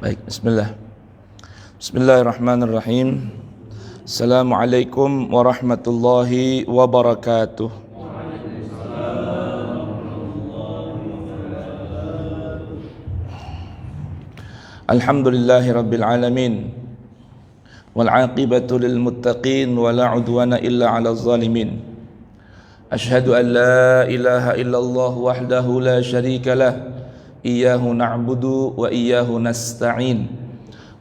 Baik, bismillah. Bismillahirrahmanirrahim. Assalamualaikum warahmatullahi wabarakatuh. Alhamdulillahi rabbil alamin. Wal 'aqibatu lil muttaqin wa la 'udwana illa 'alal zalimin. Asyhadu an la ilaha illallah wahdahu la syarika lah. Iyyahu na'budu wa iyyahu nasta'in.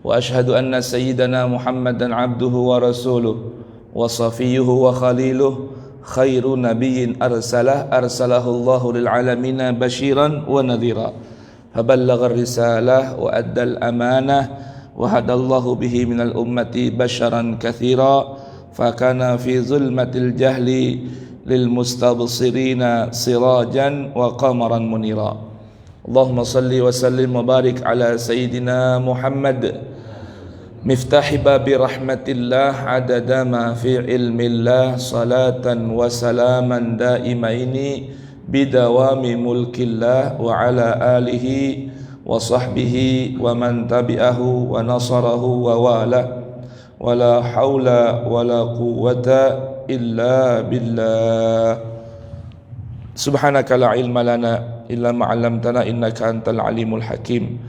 Wa ashhadu anna sayyidana Muhammadan 'abduhu wa rasuluh wa safiyyuhu wa khaliluh khairu nabiyyin arsalahu Allahu lil alamin basyiran wa nadhira. Faballagha ar-risalah wa adda al-amanah wa hadallahu bihi minal ummati basharan katsira fakana fi zulmatil jahli lil mustabsirina sirajan wa qamaran munira. Allahumma salli wa sallim wa barik ala Sayyidina Muhammad miftahi babi rahmatillah adada ma fi ilmillah salatan wa salaman daimaini bidawami mulkillah wa ala alihi wa sahbihi wa man tabi'ahu wa nasarahu wa wala wa la hawla wa la quwwata illa billah. Subhanaka la ilma lana illa ma 'allamtana innaka antal alimul hakim.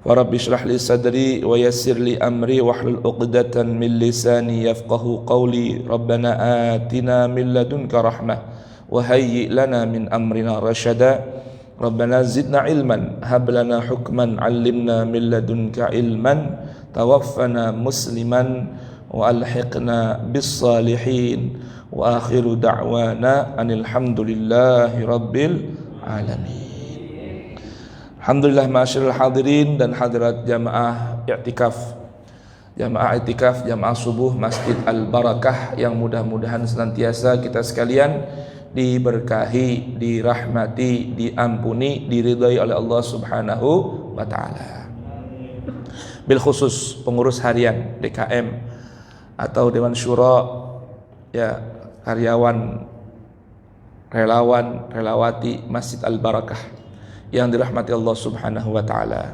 Wa rabbi shrah li sadri wa yassir li amri wahlul 'uqdatan min lisani yafqahu qawli. Rabbana atina min ladunka rahmah wa hayyi lana min amrina rasyada. Rabbana zidna ilman hab lana hukman 'allimna min ladunka ilman tawaffana musliman wa alhiqna bis salihin. Wa akhiru da'wana anil hamdulillahi rabbil alamin. Alhamdulillah ma'asyiral hadirin dan hadirat jamaah i'tikaf. Jamaah i'tikaf jamaah subuh Masjid Al-Barakah yang mudah-mudahan senantiasa kita sekalian diberkahi, dirahmati, diampuni, diridhai oleh Allah Subhanahu wa taala. Bil khusus pengurus harian DKM atau Dewan Syura, ya, karyawan, relawan, relawati Masjid Al-Barakah yang dirahmati Allah Subhanahu wa taala.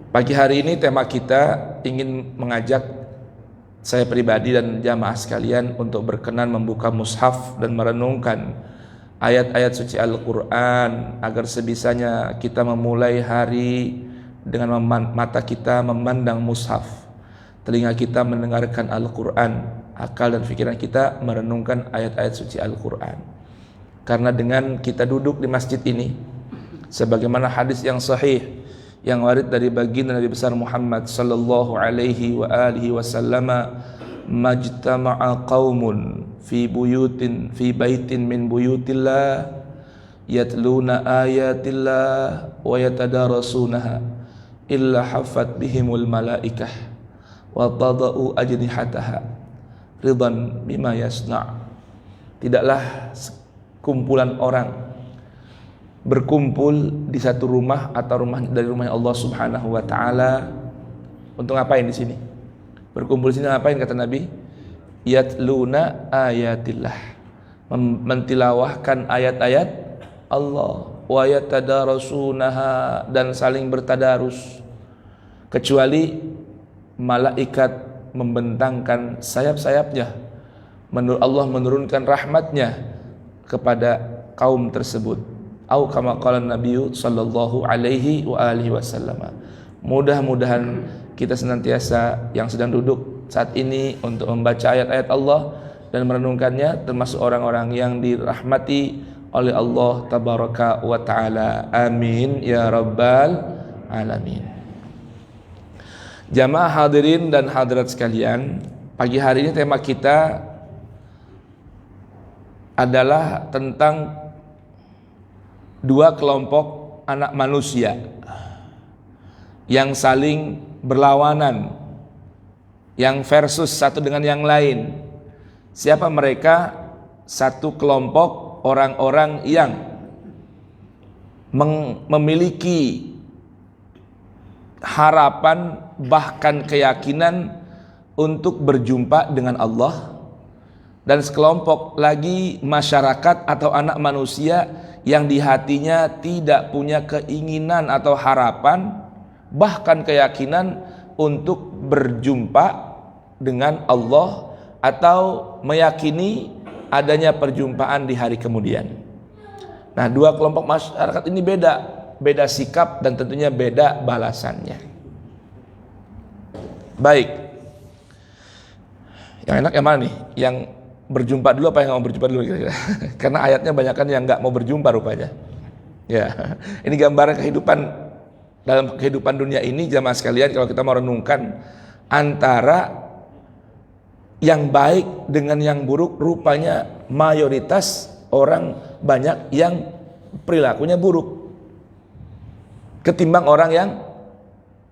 Pagi hari ini tema kita ingin mengajak saya pribadi dan jamaah sekalian untuk berkenan membuka mushaf dan merenungkan ayat-ayat suci Al-Qur'an agar sebisanya kita memulai hari dengan mata kita memandang mushaf, telinga kita mendengarkan Al-Qur'an, akal dan pikiran kita merenungkan ayat-ayat suci Al-Qur'an. Karena dengan kita duduk di masjid ini, sebagaimana hadis yang sahih yang warid dari baginda Nabi besar Muhammad sallallahu alaihi wa alihi wasallama, majtama'a qaumun fi baitin min buyutillah yatluna ayatillah wa yatadarasunaha illa haffat bihimul malaikah wa tada'u ajnihataha ridhan bima yasna'. Tidaklah kumpulan orang berkumpul di satu rumah atau rumah dari rumahnya Allah Subhanahu wa taala untuk ngapain di sini? Berkumpul di sini ngapain kata Nabi? Yatluna ayatillah, mentilawahkan ayat-ayat Allah, wa yatadarasunaha, dan saling bertadarus, kecuali malaikat membentangkan sayap-sayapnya, Allah menurunkan rahmatnya kepada kaum tersebut. Au kama qala Nabi sallallahu alaihi wa alihi wasallam. Mudah-mudahan kita senantiasa yang sedang duduk saat ini untuk membaca ayat-ayat Allah dan merenungkannya termasuk orang-orang yang dirahmati oleh Allah tabaraka wa taala. Amin ya rabbal alamin. Jamaah hadirin dan hadirat sekalian, pagi hari ini tema kita adalah tentang dua kelompok anak manusia yang saling berlawanan, yang versus satu dengan yang lain. Siapa mereka? Satu kelompok orang-orang yang memiliki harapan bahkan keyakinan untuk berjumpa dengan Allah, dan sekelompok lagi masyarakat atau anak manusia yang di hatinya tidak punya keinginan atau harapan bahkan keyakinan untuk berjumpa dengan Allah atau meyakini adanya perjumpaan di hari kemudian. Nah, dua kelompok masyarakat ini beda sikap dan tentunya beda balasannya. Baik, yang enak yang mana nih? Yang berjumpa dulu apa yang mau berjumpa dulu kira-kira? Karena ayatnya banyak kan yang nggak mau berjumpa rupanya. Ya, ini gambaran kehidupan dalam kehidupan dunia ini jamaah sekalian. Kalau kita mau renungkan antara yang baik dengan yang buruk, rupanya mayoritas orang banyak yang perilakunya buruk ketimbang orang yang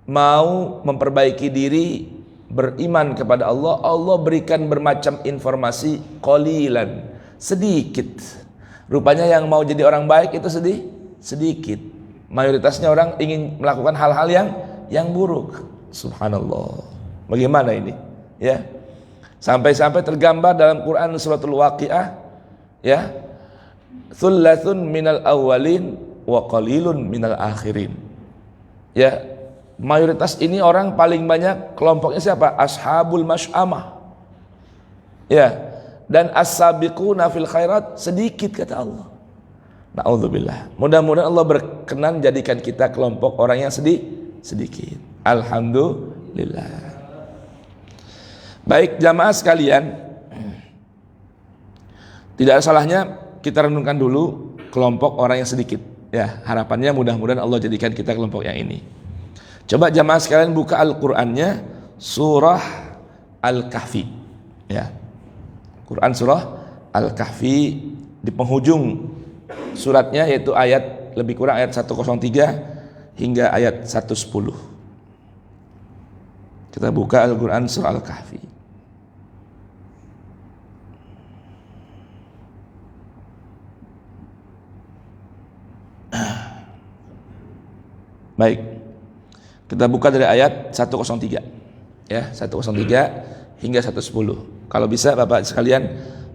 mau memperbaiki diri, beriman kepada Allah. Allah berikan bermacam informasi qalilan, sedikit. Rupanya yang mau jadi orang baik itu sedikit. Mayoritasnya orang ingin melakukan hal-hal yang buruk. Subhanallah. Bagaimana ini? Ya. Sampai-sampai tergambar dalam Quran suratul Waqiah, ya. Thullatsun minal awwalin wa qalilun minal akhirin. Ya. Mayoritas ini orang paling banyak kelompoknya siapa? Ashabul masy'amah. Ya. Dan as-sabiquna fil khairat sedikit kata Allah. Na'udzubillah. Mudah-mudahan Allah berkenan jadikan kita kelompok orang yang sedikit. Alhamdulillah. Baik jamaah sekalian, tidak ada salahnya kita renungkan dulu kelompok orang yang sedikit. Ya, harapannya mudah-mudahan Allah jadikan kita kelompok yang ini. Coba jamaah sekalian buka Al-Qur'annya surah Al-Kahfi. Ya. Quran surah Al-Kahfi di penghujung suratnya, yaitu ayat lebih kurang ayat 103 hingga ayat 110. Kita buka Al-Quran surah Al-Kahfi. Baik, kita buka dari ayat 103 ya, 103 hingga 110. Kalau bisa Bapak sekalian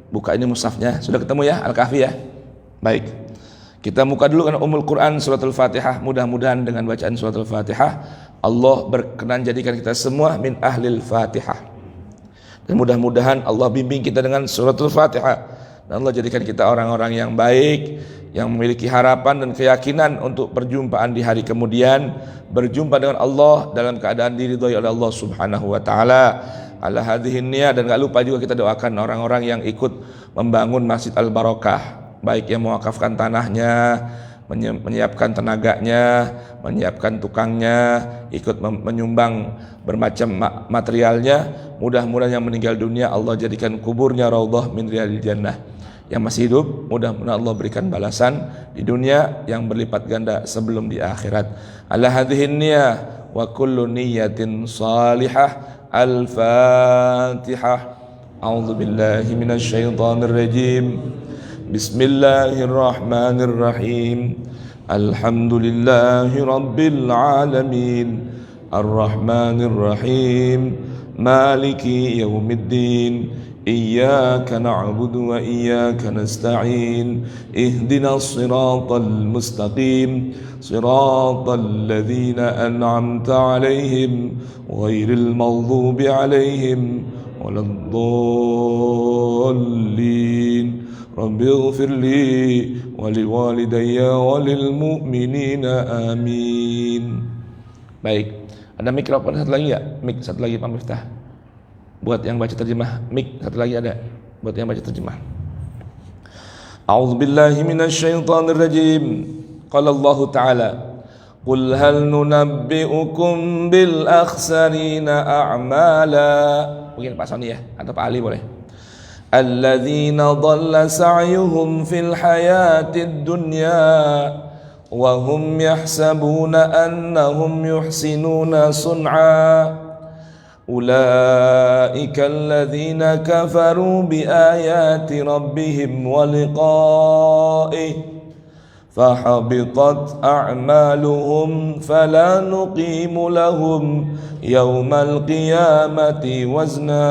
buka ini mushafnya. Sudah ketemu ya Al-Kahfi ya? Baik, kita buka dulu kan Quran suratul Fatihah. Mudah-mudahan dengan bacaan suratul Fatihah Allah berkenan jadikan kita semua min ahlil Fatihah. Dan mudah-mudahan Allah bimbing kita dengan suratul Fatihah, dan Allah jadikan kita orang-orang yang baik, yang memiliki harapan dan keyakinan untuk perjumpaan di hari kemudian, berjumpa dengan Allah dalam keadaan diridhoi oleh Allah Subhanahu wa taala. Ala hadhihi niyah. Dan gak lupa juga kita doakan orang-orang yang ikut membangun Masjid Al-Barakah, baik yang mewakafkan tanahnya, menyiapkan tenaganya, menyiapkan tukangnya, ikut menyumbang bermacam materialnya. Mudah-mudahan yang meninggal dunia Allah jadikan kuburnya raudhah min riyadil jannah. Yang masih hidup mudah-mudahan Allah berikan balasan di dunia yang berlipat ganda sebelum di akhirat. Ala hadhihi niyah wa kullu niyatin salihah. Al-Fatihah. A'udzu billahi minasy syaithanir rajim. Bismillahirrahmanirrahim. Alhamdulillahi rabbil alamin. Ar-Rahmanir-Rahim. Maliki yaumiddin. Iyyaka na'budu wa iyyaka nasta'in. Ihdinas siratal mustaqim. Siratal ladzina an'amta 'alaihim ghairil maghdubi 'alaihim waladdallin. Rabbighfirli wa liwalidayya wa lil mu'minina amin. Baik, ada mikrofon satu lagi ya? Mik satu lagi Pak Miftah. Buat yang baca terjemah, mik satu lagi ada buat yang baca terjemah. A'udzu billahi minasy syaithanir rajim. Qala Allah Ta'ala, qul hal nunabbi'ukum bil akhsarina a'mala. Mungkin Pak Soni ya atau Pak Ali boleh. Alladzina dhalla sa'yuhum fil hayatid dunya wa hum yahsabuna annahum yuhsinuna sun'a. أولئك الذين كفروا بآيات ربهم ولقائه فحبطت أعمالهم فلا نقيم لهم يوم القيامة وزنا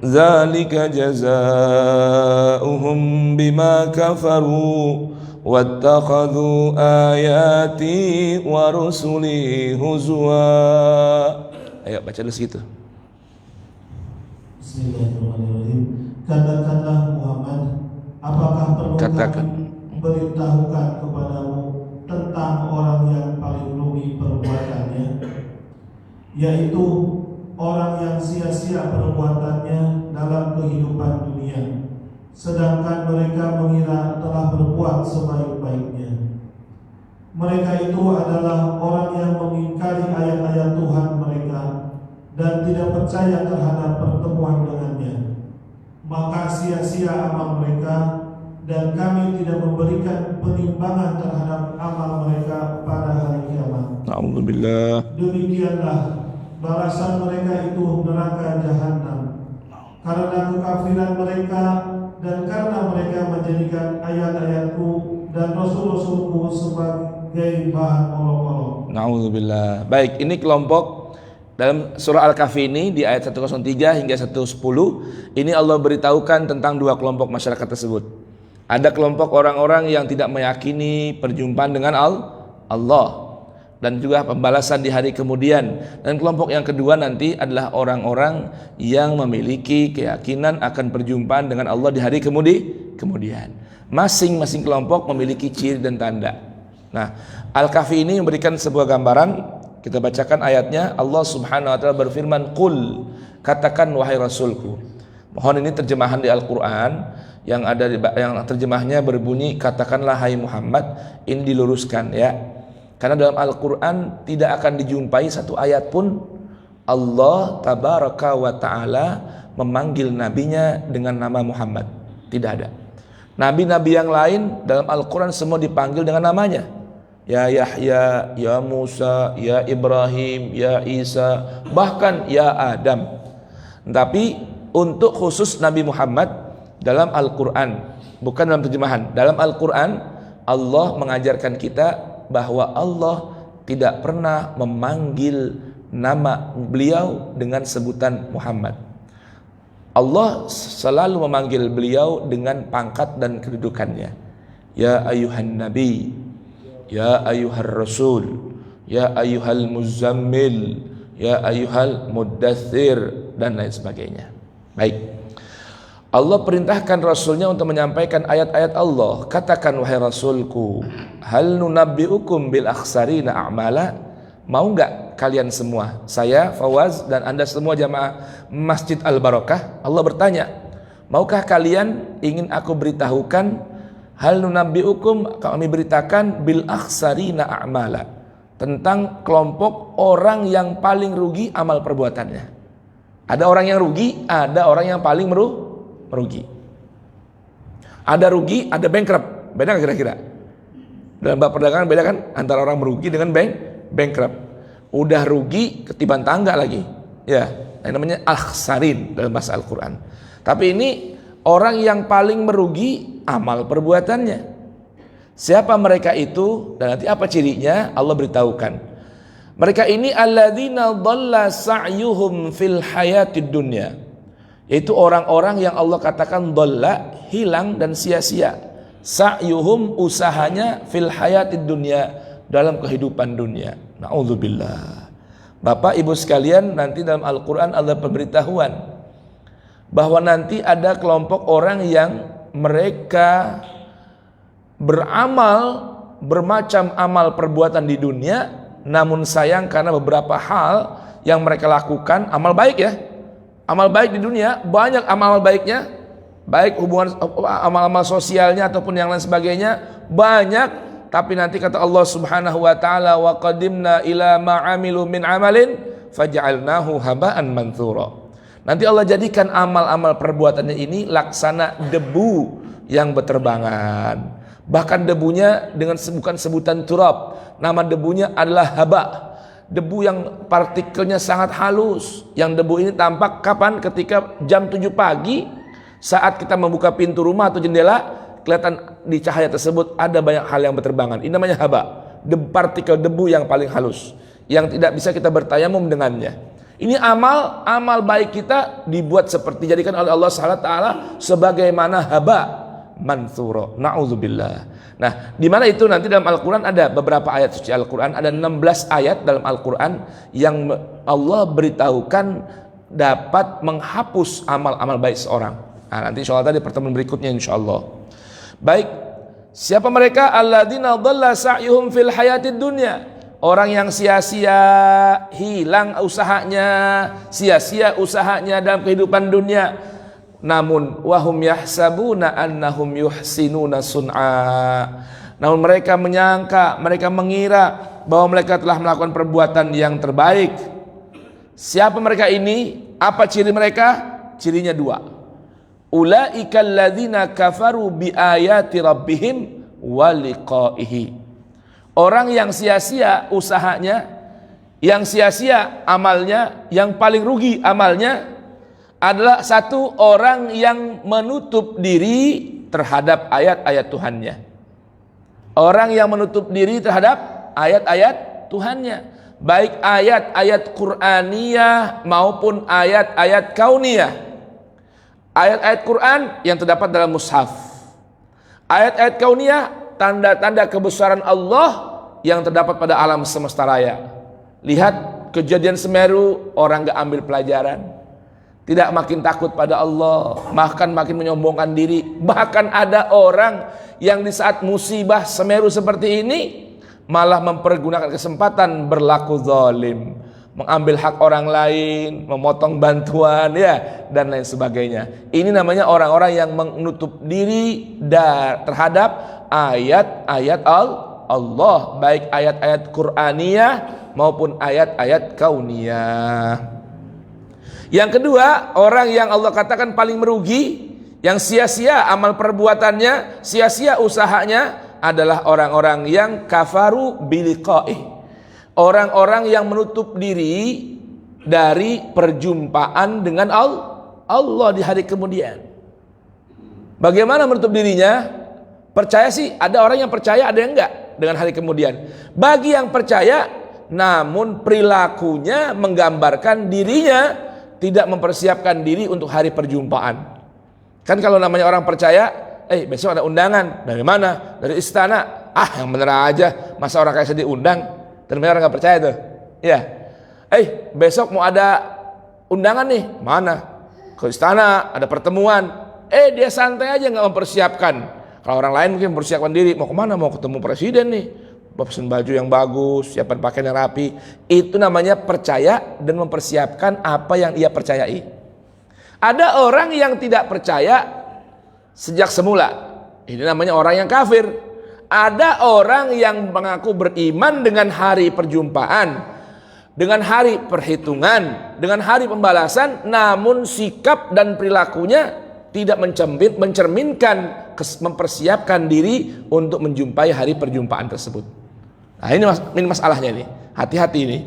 ذلك جزاؤهم بما كفروا wattakhadhu ayati wa rusuli huzwa. Ayo baca dulu segitu. Bismillahirrahmanirrahim. Katakanlah Muhammad, apakah perlu kami beritahukan kepadamu tentang orang yang paling rugi perbuatannya, yaitu orang yang sia-sia perbuatannya dalam kehidupan dunia, sedangkan mereka mengira telah berbuat sebaik-baiknya. Mereka itu adalah orang yang mengingkari ayat-ayat Tuhan mereka dan tidak percaya terhadap pertemuan dengannya. Maka sia-sia amal mereka, dan kami tidak memberikan penimbangan terhadap amal mereka pada hari kiamat. Alhamdulillah. Demikianlah balasan mereka itu neraka jahanam, karena kekafiran mereka dan karena mereka menjadikan ayat-ayatku dan rasul-rasulku sebagai bahan olok-olok. Na'udzubillah. Baik, ini kelompok dalam surah Al-Kahfi ini di ayat 103 hingga 110. Ini Allah beritahukan tentang dua kelompok masyarakat tersebut. Ada kelompok orang-orang yang tidak meyakini perjumpaan dengan Allah dan juga pembalasan di hari kemudian. Dan kelompok yang kedua nanti adalah orang-orang yang memiliki keyakinan akan perjumpaan dengan Allah di hari kemudian. Masing-masing kelompok memiliki ciri dan tanda. Nah, Al-Kahfi ini memberikan sebuah gambaran. Kita bacakan ayatnya. Allah Subhanahu wa taala berfirman, "Qul," katakan wahai Rasulku. Mohon ini terjemahan di Al-Qur'an yang ada yang terjemahnya berbunyi, katakanlah hai Muhammad. Ini diluruskan ya. Karena dalam Al-Qur'an tidak akan dijumpai satu ayat pun Allah tabaraka wa taala memanggil nabinya dengan nama Muhammad. Tidak ada. Nabi-nabi yang lain dalam Al-Qur'an semua dipanggil dengan namanya. Ya Yahya, ya Musa, ya Ibrahim, ya Isa, bahkan ya Adam. Tapi untuk khusus Nabi Muhammad dalam Al-Quran, bukan dalam terjemahan, dalam Al-Quran Allah mengajarkan kita bahwa Allah tidak pernah memanggil nama beliau dengan sebutan Muhammad. Allah selalu memanggil beliau dengan pangkat dan kedudukannya. Ya ayuhan nabi, ya ayuhar rasul, ya ayuhal muzammil, ya ayuhal muddathir, dan lain sebagainya. Baik, Allah perintahkan Rasulnya untuk menyampaikan ayat-ayat Allah. Katakan wahai Rasulku, hal nunabbi'ukum bil akhsarina a'mala. Mau enggak kalian semua, saya, Fawaz, dan anda semua jamaah Masjid Al-Barakah, Allah bertanya, maukah kalian ingin aku beritahukan, hal nunabbi'ukum, kami beritakan, bil akhsarina a'mala, tentang kelompok orang yang paling rugi amal perbuatannya. Ada orang yang rugi, ada orang yang paling merugi. Ada rugi, ada bankrupt. Beda nggak kira-kira? Dalam bab perdagangan beda kan antara orang merugi dengan bankrupt. Udah rugi ketiban tangga lagi. Ya, yang namanya akhsarin dalam bahasa Al-Qur'an. Tapi ini orang yang paling merugi amal perbuatannya. Siapa mereka itu dan nanti apa cirinya? Allah beritahukan. Mereka ini alladzina dhalla sa'yuhum fil hayatid dunya. Yaitu orang-orang yang Allah katakan dhalla, hilang dan sia-sia. Sa'yuhum, usahanya, fil hayatid dunya, dalam kehidupan dunia. Na'udzubillah. Bapak Ibu sekalian, nanti dalam Al-Qur'an ada pemberitahuan bahwa nanti ada kelompok orang yang mereka beramal bermacam amal perbuatan di dunia, namun sayang karena beberapa hal yang mereka lakukan, amal baik ya, amal baik di dunia, banyak amal baiknya, baik hubungan amal-amal sosialnya ataupun yang lain sebagainya, banyak. Tapi nanti kata Allah Subhanahu wa taala, wa qadimna ila ma'amilu min amalin faj'alnahu haba'an manthura. Nanti Allah jadikan amal-amal perbuatannya ini laksana debu yang berterbangan. Bahkan debunya dengan bukan sebutan turab, nama debunya adalah haba. Debu yang partikelnya sangat halus. Yang debu ini tampak kapan? Ketika jam 7 pagi, saat kita membuka pintu rumah atau jendela, kelihatan di cahaya tersebut ada banyak hal yang berterbangan. Ini namanya haba, partikel debu yang paling halus, yang tidak bisa kita bertayamum dengannya. Ini amal baik kita dibuat seperti, jadikan oleh Allah SWT sebagaimana haba, mantsura. Nauzubillah. Nah, di mana itu nanti dalam Al-Qur'an ada beberapa ayat suci Al-Qur'an, ada 16 ayat dalam Al-Qur'an yang Allah beritahukan dapat menghapus amal-amal baik seorang. Nah, nanti insyaallah tadi pertemuan berikutnya insyaallah. Baik, siapa mereka? Alladzina dhalla sa'yuhum fil hayatid dunya. Orang yang sia-sia, hilang usahanya, sia-sia usahanya dalam kehidupan dunia. Namun wahum yahsabuna annahum yuhsinuna sun'a. Namun mereka menyangka, mereka mengira bahwa mereka telah melakukan perbuatan yang terbaik. Siapa mereka ini? Apa ciri mereka? Cirinya dua. Ulaika alladzina kafaru bi ayati rabbihim wa liqa'ihi. Orang yang sia-sia usahanya, yang sia-sia amalnya, yang paling rugi amalnya adalah satu orang yang menutup diri terhadap ayat-ayat Tuhannya. Orang yang menutup diri terhadap ayat-ayat Tuhannya, baik ayat-ayat Qur'aniyah maupun ayat-ayat kauniyah. Ayat-ayat Quran yang terdapat dalam mushaf, ayat-ayat kauniyah, tanda-tanda kebesaran Allah yang terdapat pada alam semesta raya. Lihat kejadian Semeru, orang gak ambil pelajaran, tidak makin takut pada Allah, bahkan makin menyombongkan diri. Bahkan ada orang yang di saat musibah Semeru seperti ini malah mempergunakan kesempatan berlaku zalim, mengambil hak orang lain, memotong bantuan, ya, dan lain sebagainya. Ini namanya orang-orang yang menutup diri terhadap ayat-ayat Allah, baik ayat-ayat Qur'aniyah maupun ayat-ayat kauniyah. Yang kedua, orang yang Allah katakan paling merugi, yang sia-sia amal perbuatannya, sia-sia usahanya, adalah orang-orang yang kafaru biliqa'ih. Orang-orang yang menutup diri dari perjumpaan dengan Allah di hari kemudian. Bagaimana menutup dirinya? Percaya sih, ada orang yang percaya, ada yang enggak dengan hari kemudian. Bagi yang percaya, namun perilakunya menggambarkan dirinya tidak mempersiapkan diri untuk hari perjumpaan. Kan kalau namanya orang percaya, besok ada undangan. Dari mana? Dari istana. Yang bener aja, masa orang kayak sedih diundang? Ternyata orang nggak percaya tuh. Ya. Besok mau ada undangan nih. Mana? Ke istana, ada pertemuan. Dia santai aja nggak mempersiapkan. Kalau orang lain mungkin mempersiapkan diri, mau kemana? Mau ketemu presiden nih, pesen baju yang bagus, siapkan pakaian yang rapi. Itu namanya percaya dan mempersiapkan apa yang ia percayai. Ada orang yang tidak percaya sejak semula. Ini namanya orang yang kafir. Ada orang yang mengaku beriman dengan hari perjumpaan, dengan hari perhitungan, dengan hari pembalasan, namun sikap dan perilakunya tidak mencerminkan mempersiapkan diri untuk menjumpai hari perjumpaan tersebut. Nah, ini masalahnya nih. Hati-hati ini.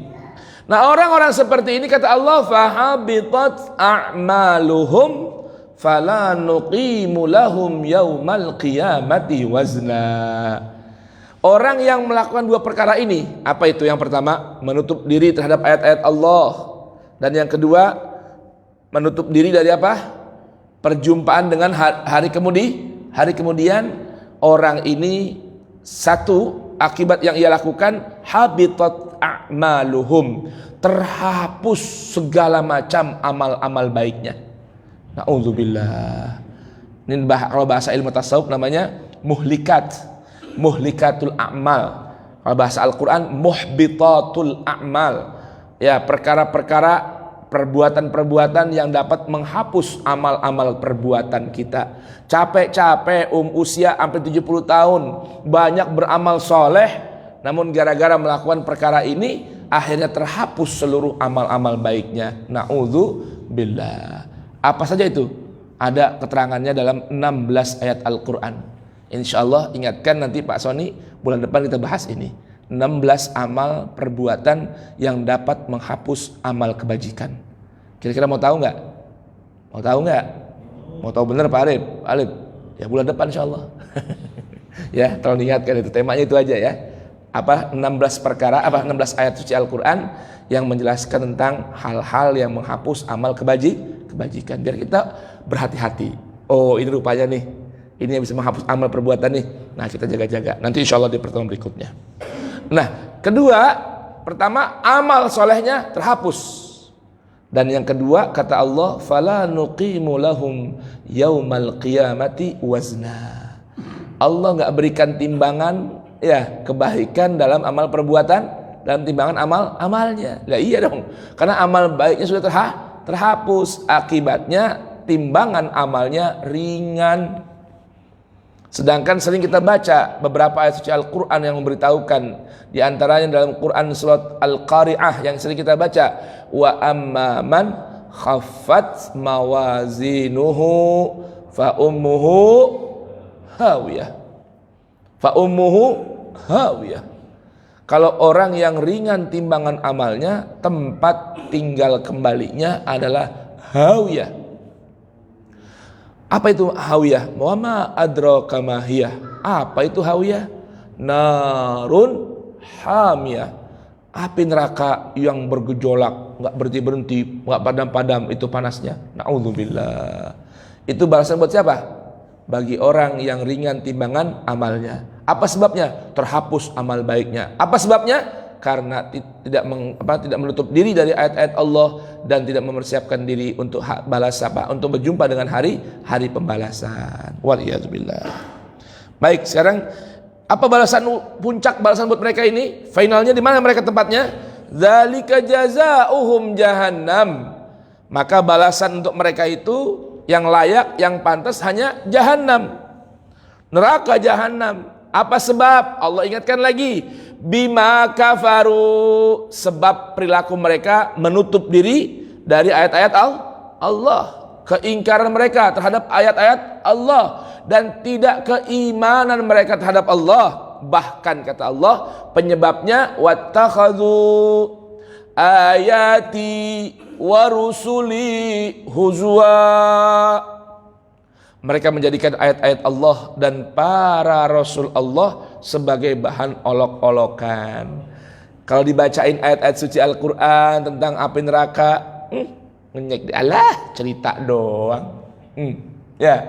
Nah, orang-orang seperti ini kata Allah, fahabitat a'maluhum fala nuqimu lahum yaumal qiyamati wazna. Orang yang melakukan dua perkara ini, apa itu? Yang pertama, menutup diri terhadap ayat-ayat Allah, dan yang kedua, menutup diri dari apa? Perjumpaan dengan hari kemudian. Orang ini satu akibat yang ia lakukan, habitat a'maluhum, terhapus segala macam amal-amal baiknya. Na'udzubillah. Ini kalau bahasa ilmu tasawuf namanya muhlikatul a'mal. Kalau bahasa Al-Quran muhbitatul a'mal. Ya, perkara-perkara, perbuatan-perbuatan yang dapat menghapus amal-amal perbuatan kita. Capek-capek usia sampai 70 tahun banyak beramal soleh, namun gara-gara melakukan perkara ini akhirnya terhapus seluruh amal-amal baiknya. Na'udzubillah. Apa saja itu? Ada keterangannya dalam 16 ayat Al-Quran. Insyaallah ingatkan nanti Pak Sony, bulan depan kita bahas ini. 16 amal perbuatan yang dapat menghapus amal kebajikan. Kira-kira mau tahu nggak? Mau tahu nggak? Mau tahu bener Pak Arif? Ya bulan depan insyaallah. Ya, tolong diingatkan itu, temanya itu aja ya. 16 ayat suci Al-Quran yang menjelaskan tentang hal-hal yang menghapus amal kebajikan, biar kita berhati-hati. Oh, ini rupanya nih Ini yang bisa menghapus amal perbuatan nih. Nah, kita jaga-jaga. Nanti insya Allah di pertemuan berikutnya. Nah, kedua, pertama amal solehnya terhapus. Dan yang kedua kata Allah, fala nuqimu lahum yaumal qiyamati wazna. Allah nggak berikan timbangan ya kebaikan dalam amal perbuatan, dalam timbangan amalnya. Lah iya dong, karena amal baiknya sudah terhapus, akibatnya timbangan amalnya ringan. Sedangkan sering kita baca beberapa ayat suci Al-Quran yang memberitahukan, di antaranya dalam Quran surat Al-Qari'ah yang sering kita baca, wa amma man khaffat mawazinuhu fa ummuhu hawiyah. Fa ummuhu hawiyah. Kalau orang yang ringan timbangan amalnya, tempat tinggal kembalinya adalah hawiyah. Apa itu hawiyah? Wa ma adraka ma hiyah. Apa itu hawiyah? Narun hamiyah. Api neraka yang bergejolak, enggak berhenti-berhenti, enggak padam-padam, itu panasnya. Na'udzubillah. Itu balasan buat siapa? Bagi orang yang ringan timbangan amalnya. Apa sebabnya? Terhapus amal baiknya. Apa sebabnya? Karena tidak menutup diri dari ayat-ayat Allah dan tidak mempersiapkan diri untuk untuk berjumpa dengan hari pembalasan. Waliyadzubillah. Baik, sekarang apa puncak balasan buat mereka ini? Finalnya di mana mereka tempatnya? Dzalika jazaohum jahannam. Maka balasan untuk mereka itu yang layak, yang pantas hanya jahannam. Neraka jahannam. Apa sebab? Allah ingatkan lagi, bima kafaru, sebab perilaku mereka menutup diri dari ayat-ayat Allah, keingkaran mereka terhadap ayat-ayat Allah, dan tidak keimanan mereka terhadap Allah. Bahkan kata Allah, penyebabnya wattakhadhu ayati wa rusuli huzwa. Mereka menjadikan ayat-ayat Allah dan para Rasul Allah sebagai bahan olok-olokan. Kalau dibacain ayat-ayat suci Al-Quran tentang api neraka, ngenyek, alah cerita doang. Ya,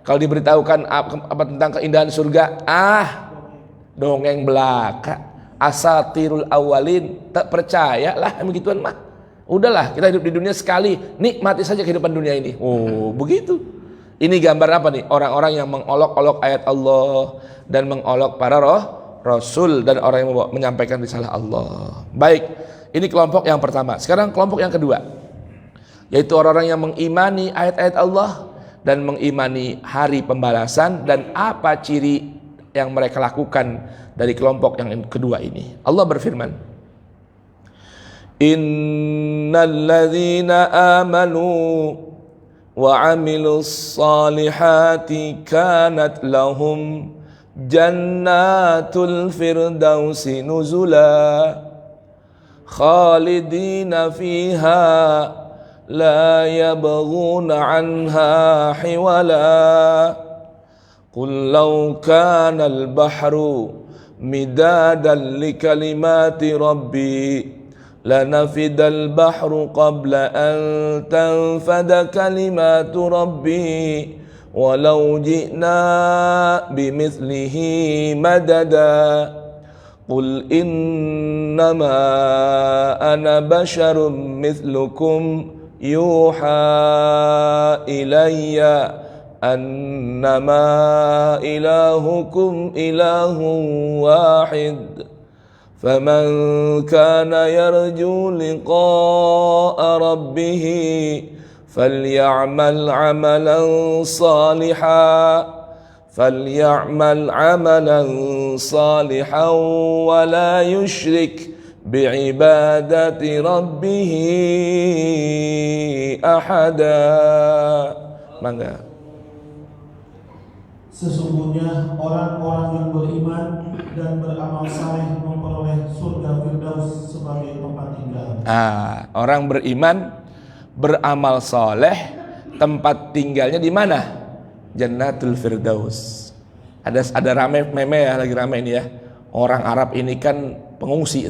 kalau diberitahukan apa tentang keindahan surga, dongeng belaka, asatirul awalin, tak percayalah begituan mah. Udahlah, kita hidup di dunia sekali, nikmati saja kehidupan dunia ini. Oh, begitu. Ini gambar apa nih? Orang-orang yang mengolok-olok ayat Allah dan mengolok para Rasul dan orang yang menyampaikan risalah Allah. Baik, ini kelompok yang pertama. Sekarang kelompok yang kedua, yaitu orang-orang yang mengimani ayat-ayat Allah dan mengimani hari pembalasan, dan apa ciri yang mereka lakukan dari kelompok yang kedua ini. Allah berfirman, innalladzina amanu wa amilus salihati kanat lahum jannatul firdausi nuzula khalidina fiha la yabghuna anha hiwala qul law kana al-bahru midadan li kalimati rabbi lanafidal bahru qabla an tanfada kalimatu rabbi walau ji'na bimithlihi madada qul innama ana basharum mithlukum yuha ilayya annama ilahukum ilahun wahid فمن كان يرجو لقاء ربه فليعمل عملا صالحا ولا يشرك بعبادة ربه أحدا. Mangga. Sesungguhnya orang-orang yang beriman dan beramal saleh memperoleh surga Firdaus sebagai tempat tinggal. Orang beriman, beramal soleh, tempat tinggalnya di mana? Jannatul Firdaus. Ada rame meme ya, lagi rame ini ya. Orang Arab ini kan pengungsi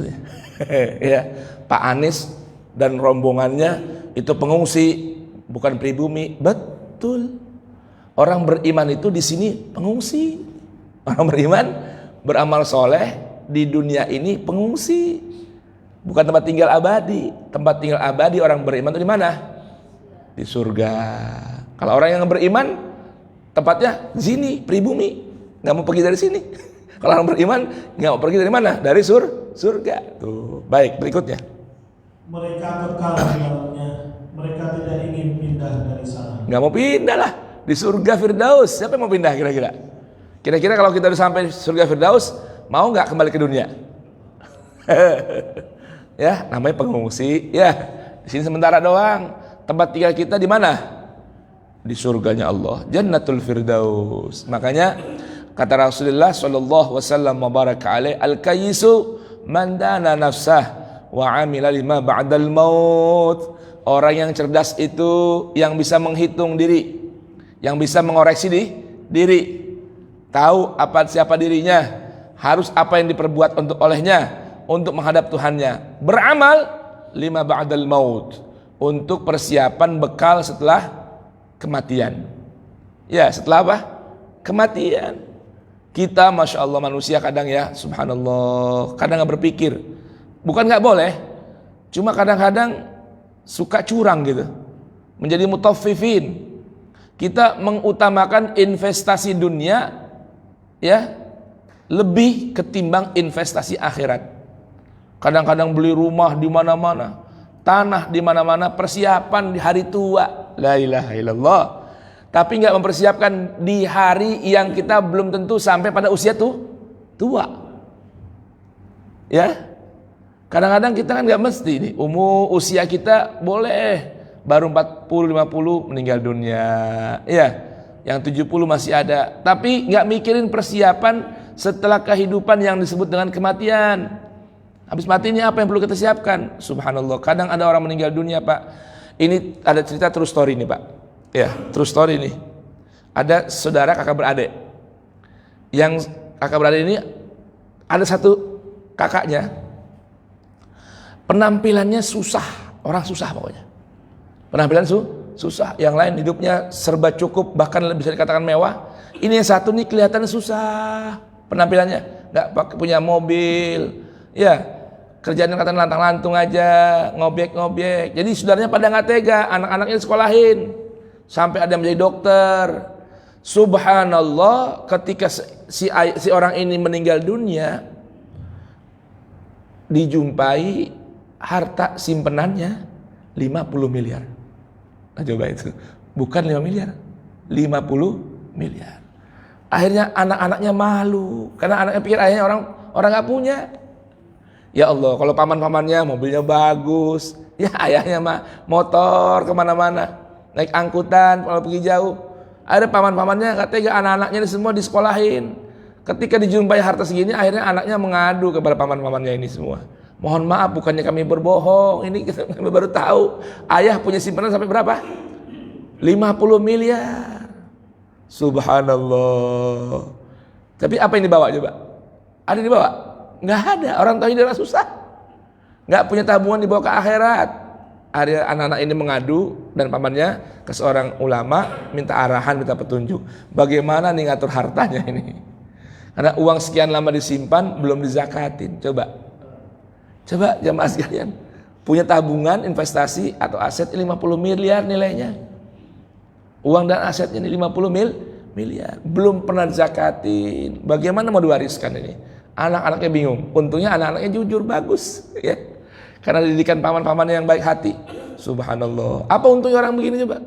ya. Pak Anies dan rombongannya itu pengungsi, bukan pribumi. Betul. Orang beriman itu di sini pengungsi. Orang beriman beramal soleh di dunia ini pengungsi, bukan tempat tinggal abadi. Tempat tinggal abadi orang beriman itu di mana? Di surga. Kalau orang yang beriman tempatnya di sini, pribumi, nggak mau pergi dari sini. Kalau orang beriman nggak mau pergi dari mana? Dari surga. Tuh, baik, berikutnya. Mereka kekal di dalamnya. Mereka tidak ingin pindah dari sana. Nggak mau pindah lah. Di surga Firdaus, siapa yang mau pindah kira-kira? Kira-kira kalau kita udah sampai surga Firdaus, mau nggak kembali ke dunia? Ya, namanya pengungsi. Ya, di sini sementara doang. Tempat tinggal kita di mana? Di surganya Allah, Jannatul Firdaus. Makanya kata Rasulullah sallallahu wasallam mubaraka alaih, al-kayyisu man dana nafsah wa amila lima ba'dal maut. Orang yang cerdas itu yang bisa menghitung diri, yang bisa mengoreksi diri, tahu siapa dirinya, harus apa yang diperbuat untuk olehnya untuk menghadap Tuhannya, beramal lima ba'dal maut, untuk persiapan bekal setelah kematian. Ya, setelah apa? Kematian. Kita masya Allah manusia kadang ya, subhanallah, kadang nggak berpikir, bukan nggak boleh, cuma kadang-kadang suka curang gitu, menjadi mutaffifin. Kita mengutamakan investasi dunia ya lebih ketimbang investasi akhirat. Kadang-kadang beli rumah di mana-mana, tanah di mana-mana, persiapan di hari tua, la ilaha illallah. Tapi nggak mempersiapkan di hari yang kita belum tentu sampai pada usia tua. Ya, kadang-kadang kita kan nggak mesti nih, usia kita boleh baru 40-50 meninggal dunia, ya, yang 70 masih ada, tapi nggak mikirin persiapan setelah kehidupan yang disebut dengan kematian. Habis mati ini apa yang perlu kita siapkan? Subhanallah, kadang ada orang meninggal dunia Pak. Ini ada cerita true story nih Pak. Ya, true story nih. Ada saudara kakak beradik. Yang kakak beradik ini ada satu kakaknya, penampilannya susah, orang susah pokoknya. Penampilan susah, yang lain hidupnya serba cukup, bahkan bisa dikatakan mewah. Ini yang satu nih kelihatannya susah penampilannya, nggak punya mobil, ya kerjanya kata lantang-lantung aja, ngobek-ngobek. Jadi saudaranya pada nggak tega, anak-anaknya disekolahin, sampai ada yang menjadi dokter. Subhanallah, ketika si orang ini meninggal dunia, dijumpai harta simpenannya 50 miliar. Nah coba itu, bukan 5 miliar, 50 miliar. Akhirnya anak-anaknya malu, karena anaknya pikir ayahnya orang nggak punya. Ya Allah, kalau paman-pamannya mobilnya bagus, ya ayahnya mah motor kemana-mana, naik angkutan kalau pergi jauh. Ada paman-pamannya nggak tega, anak-anaknya semua disekolahin. Ketika dijumpai harta segini, akhirnya anaknya mengadu kepada paman-pamannya ini semua. Mohon maaf, bukannya kami berbohong, ini kami baru tahu ayah punya simpanan sampai berapa? 50 miliar. Subhanallah. Tapi apa yang dibawa coba? Ada yang dibawa? Nggak ada. Orang tahu ini susah, nggak punya tabungan dibawa ke akhirat. Ada anak-anak ini mengadu dan pamannya ke seorang ulama, minta arahan, minta petunjuk. Bagaimana nih ngatur hartanya ini? Karena uang sekian lama disimpan belum dizakatin. Coba jamaah sekalian, punya tabungan investasi atau aset 50 miliar nilainya. Uang dan asetnya ini 50 miliar, belum pernah dizakatin. Bagaimana mau diwariskan ini? Anak-anaknya bingung. Untungnya anak-anaknya jujur, bagus ya. Karena didikan paman-pamannya yang baik hati. Subhanallah. Apa untungnya orang begini coba?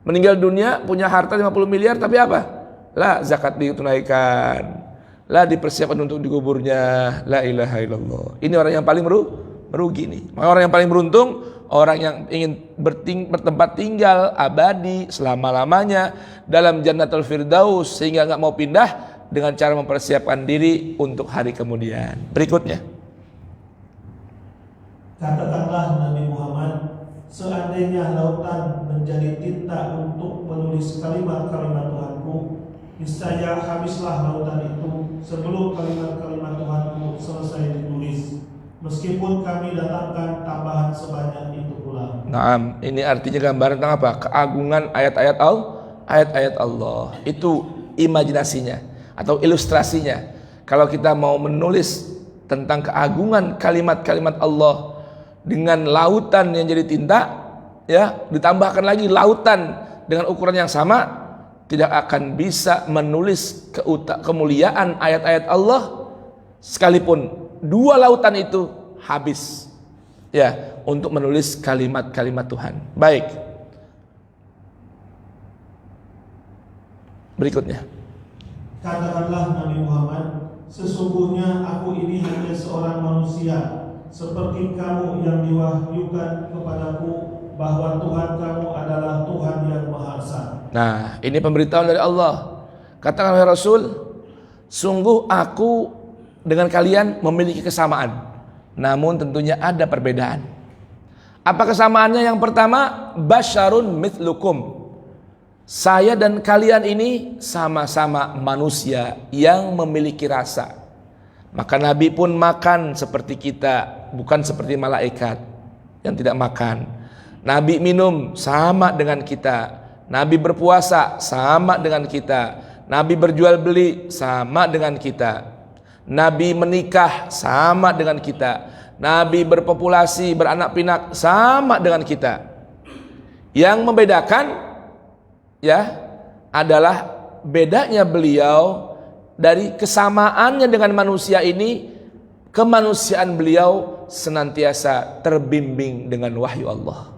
Meninggal dunia punya harta 50 miliar tapi apa? Lah zakat ditunaikan, lah dipersiapkan untuk dikuburnya. La ilaha illallah. Ini orang yang paling merugi nih. Maka orang yang paling beruntung, orang yang ingin bertempat tinggal abadi selama-lamanya dalam Jannatul Firdaus, sehingga nggak mau pindah, dengan cara mempersiapkan diri untuk hari kemudian. Berikutnya, katakanlah Nabi Muhammad, seandainya lautan menjadi tinta untuk menulis kalimat-kalimat Tuhanku, niscaya habislah lautan itu sebelum kalimat-kalimat Tuhanku selesai ditulis, meskipun kami datangkan tambahan sebanyak itu pula. nah, ini artinya gambaran tentang apa? Keagungan ayat-ayat ayat-ayat Allah. Itu imajinasinya atau ilustrasinya. Kalau kita mau menulis tentang keagungan kalimat-kalimat Allah dengan lautan yang jadi tinta, ya, ditambahkan lagi lautan dengan ukuran yang sama, tidak akan bisa menulis kemuliaan ayat-ayat Allah sekalipun dua lautan itu habis, ya, untuk menulis kalimat-kalimat Tuhan. Baik. Berikutnya. Katakanlah Nabi Muhammad, sesungguhnya aku ini hanya seorang manusia seperti kamu yang diwahyukan kepadaku bahwa Tuhan kamu adalah Tuhan yang Maha Esa. Nah, ini pemberitahuan dari Allah. Katakan oleh Rasul, sungguh aku dengan kalian memiliki kesamaan, namun tentunya ada perbedaan. Apa kesamaannya? Yang pertama, basyarun mithlukum. Saya dan kalian ini sama-sama manusia yang memiliki rasa. Maka Nabi pun makan seperti kita, bukan seperti malaikat yang tidak makan. Nabi minum sama dengan kita. Nabi berpuasa sama dengan kita. Nabi berjual beli sama dengan kita. Nabi menikah sama dengan kita. Nabi berpopulasi, beranak pinak sama dengan kita. Yang membedakan, ya, adalah bedanya beliau dari kesamaannya dengan manusia ini, kemanusiaan beliau senantiasa terbimbing dengan wahyu Allah.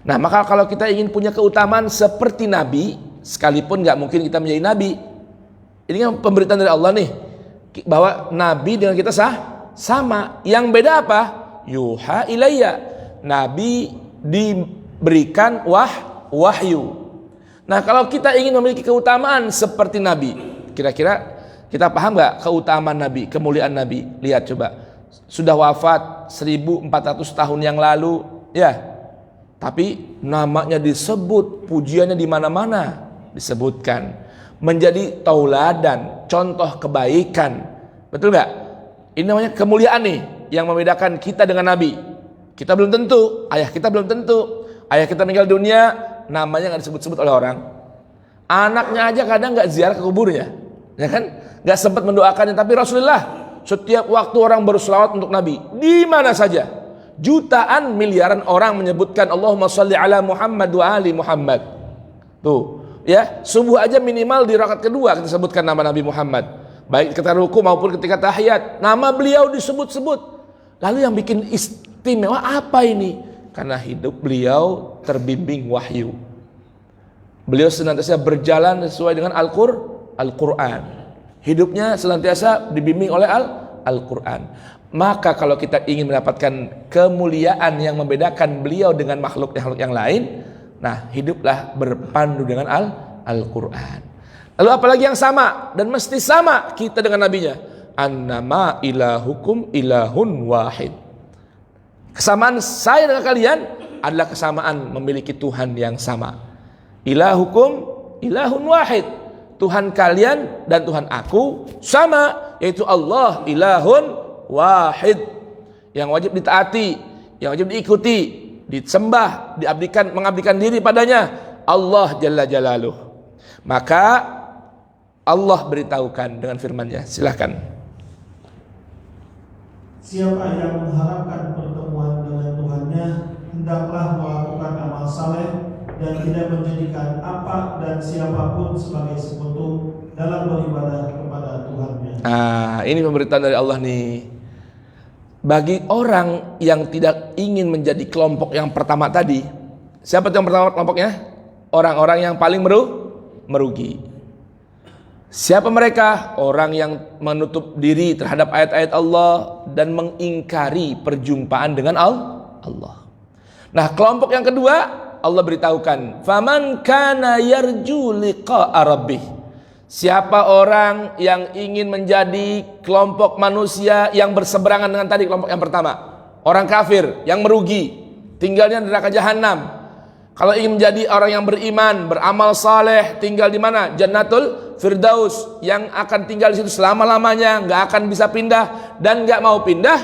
Nah, maka kalau kita ingin punya keutamaan seperti Nabi, sekalipun nggak mungkin kita menjadi Nabi, ini kan pemberitaan dari Allah nih, bahwa Nabi dengan kita sama. Yang beda apa? Yuha ilayya. Nabi diberikan wahyu. Nah, kalau kita ingin memiliki keutamaan seperti Nabi, kira-kira kita paham nggak keutamaan Nabi, kemuliaan Nabi? Lihat coba, sudah wafat 1400 tahun yang lalu, ya. Tapi namanya disebut, pujiannya di mana-mana disebutkan, menjadi tauladan, contoh kebaikan. Betul nggak? Ini namanya kemuliaan nih, yang membedakan kita dengan Nabi. Kita belum tentu, ayah kita belum tentu. Ayah kita meninggal dunia, namanya nggak disebut-sebut oleh orang. Anaknya aja kadang nggak ziarah ke kuburnya, ya kan? Nggak sempat mendoakannya. Tapi Rasulullah setiap waktu orang berselawat untuk Nabi, di mana saja. Jutaan miliaran orang menyebutkan Allahumma sholli ala Muhammad wa ali Muhammad. Tuh, ya, subuh aja minimal di rakaat kedua kita sebutkan nama Nabi Muhammad. Baik ketika ruku maupun ketika tahiyat, nama beliau disebut-sebut. Lalu yang bikin istimewa apa ini? Karena hidup beliau terbimbing wahyu. Beliau senantiasa berjalan sesuai dengan Al-Quran. Hidupnya senantiasa dibimbing oleh Al-Quran. Maka kalau kita ingin mendapatkan kemuliaan yang membedakan beliau dengan makhluk yang lain, nah, hiduplah berpandu dengan Al-Quran. Lalu apalagi yang sama dan mesti sama kita dengan nabinya? Annama ilahukum ilahun wahid. Kesamaan saya dengan kalian adalah kesamaan memiliki Tuhan yang sama. Ilahukum ilahun wahid. Tuhan kalian dan Tuhan aku sama, yaitu Allah ilahun wahid, yang wajib ditaati, yang wajib diikuti, disembah, mengabdikan diri padanya, Allah Jalla Jalaluh. Maka Allah beritahukan dengan firman-Nya, silakan. Siapa yang mengharapkan pertemuan dengan Tuhannya, hendaklah melakukan amal saleh dan tidak menjadikan apa dan siapapun sebagai sekutu dalam beribadah kepada Tuhannya. Nah, ini pemberitaan dari Allah nih. Bagi orang yang tidak ingin menjadi kelompok yang pertama tadi, siapa yang pertama kelompoknya? Orang-orang yang paling merugi. Siapa mereka? Orang yang menutup diri terhadap ayat-ayat Allah dan mengingkari perjumpaan dengan Allah. Nah, kelompok yang kedua Allah beritahukan, faman kana yarju liqa'a rabbih. Siapa orang yang ingin menjadi kelompok manusia yang berseberangan dengan tadi kelompok yang pertama, orang kafir yang merugi, tinggalnya di neraka jahanam. Kalau ingin menjadi orang yang beriman, beramal saleh, tinggal di mana? Jannatul Firdaus, yang akan tinggal di situ selama-lamanya, nggak akan bisa pindah dan nggak mau pindah.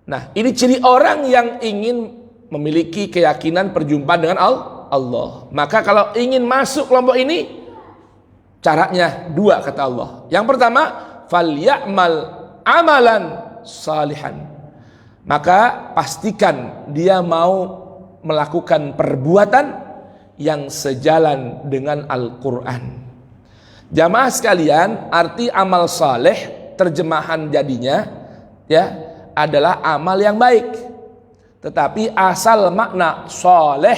Nah, ini ciri orang yang ingin memiliki keyakinan perjumpaan dengan Allah. Maka kalau ingin masuk kelompok ini, caranya dua kata Allah. Yang pertama, falyamal amalan salihan. Maka pastikan dia mau melakukan perbuatan yang sejalan dengan Al-Quran. Jamaah sekalian, arti amal saleh terjemahan jadinya ya adalah amal yang baik. Tetapi asal makna soleh,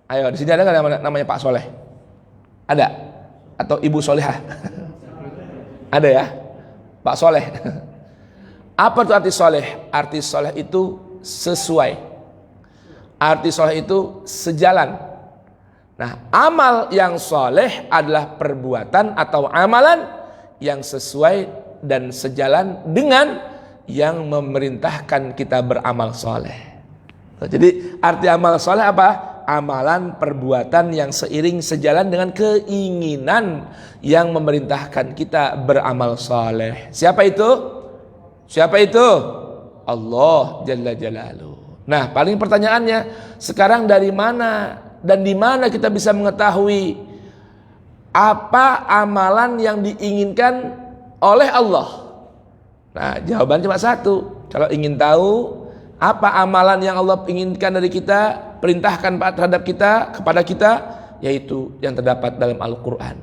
ayo di sini ada nggak namanya Pak Soleh? Ada? Atau Ibu Solehah? Ada ya, Pak Soleh. Apa itu arti soleh? Arti soleh itu sesuai. Arti soleh itu sejalan. Nah, amal yang soleh adalah perbuatan atau amalan yang sesuai dan sejalan dengan yang memerintahkan kita beramal soleh. Jadi arti amal soleh apa? Amalan perbuatan yang seiring sejalan dengan keinginan yang memerintahkan kita beramal soleh. Siapa itu? Siapa itu? Allah Jalla Jalaluhu. Nah, paling pertanyaannya sekarang dari mana dan di mana kita bisa mengetahui apa amalan yang diinginkan oleh Allah? Nah, jawaban cuma satu. Kalau ingin tahu apa amalan yang Allah inginkan dari kita, perintahkan terhadap kita, kepada kita, yaitu yang terdapat dalam Al-Quran.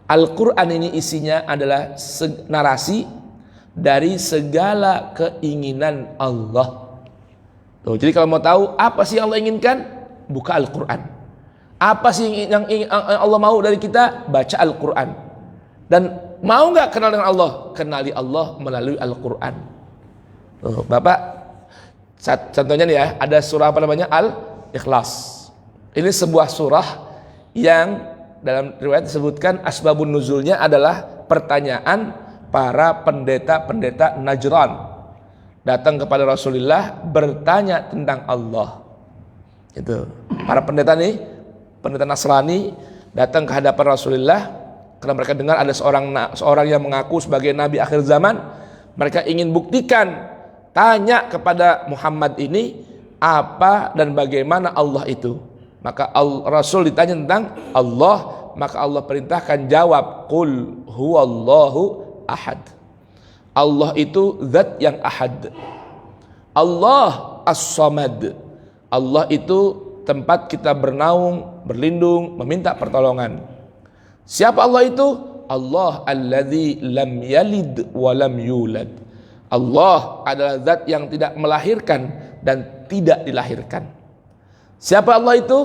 Al-Quran ini isinya adalah narasi dari segala keinginan Allah. Tuh, jadi kalau mau tahu apa sih yang Allah inginkan, buka Al-Quran. Apa sih yang Allah mau dari kita, baca Al-Quran. Dan mau nggak kenal dengan Allah? Kenali Allah melalui Al-Quran. Bapak, contohnya nih ya, ada surah apa namanya? Al-Ikhlas. Ini sebuah surah yang dalam riwayat disebutkan asbabun nuzulnya adalah pertanyaan para pendeta-pendeta Najran. Datang kepada Rasulullah bertanya tentang Allah. Itu. Para pendeta nih, pendeta Nasrani datang ke hadapan Rasulullah. Karena mereka dengar ada seorang yang mengaku sebagai nabi akhir zaman, mereka ingin buktikan, tanya kepada Muhammad ini apa dan bagaimana Allah itu. Maka Rasul ditanya tentang Allah, maka Allah perintahkan jawab, qul huwallahu ahad. Allah itu zat yang ahad. Allah as-samad. Allah itu tempat kita bernaung, berlindung, meminta pertolongan. Siapa Allah itu? Allah alladzi lam yalid wa lam yulad. Allah adalah zat yang tidak melahirkan dan tidak dilahirkan. Siapa Allah itu?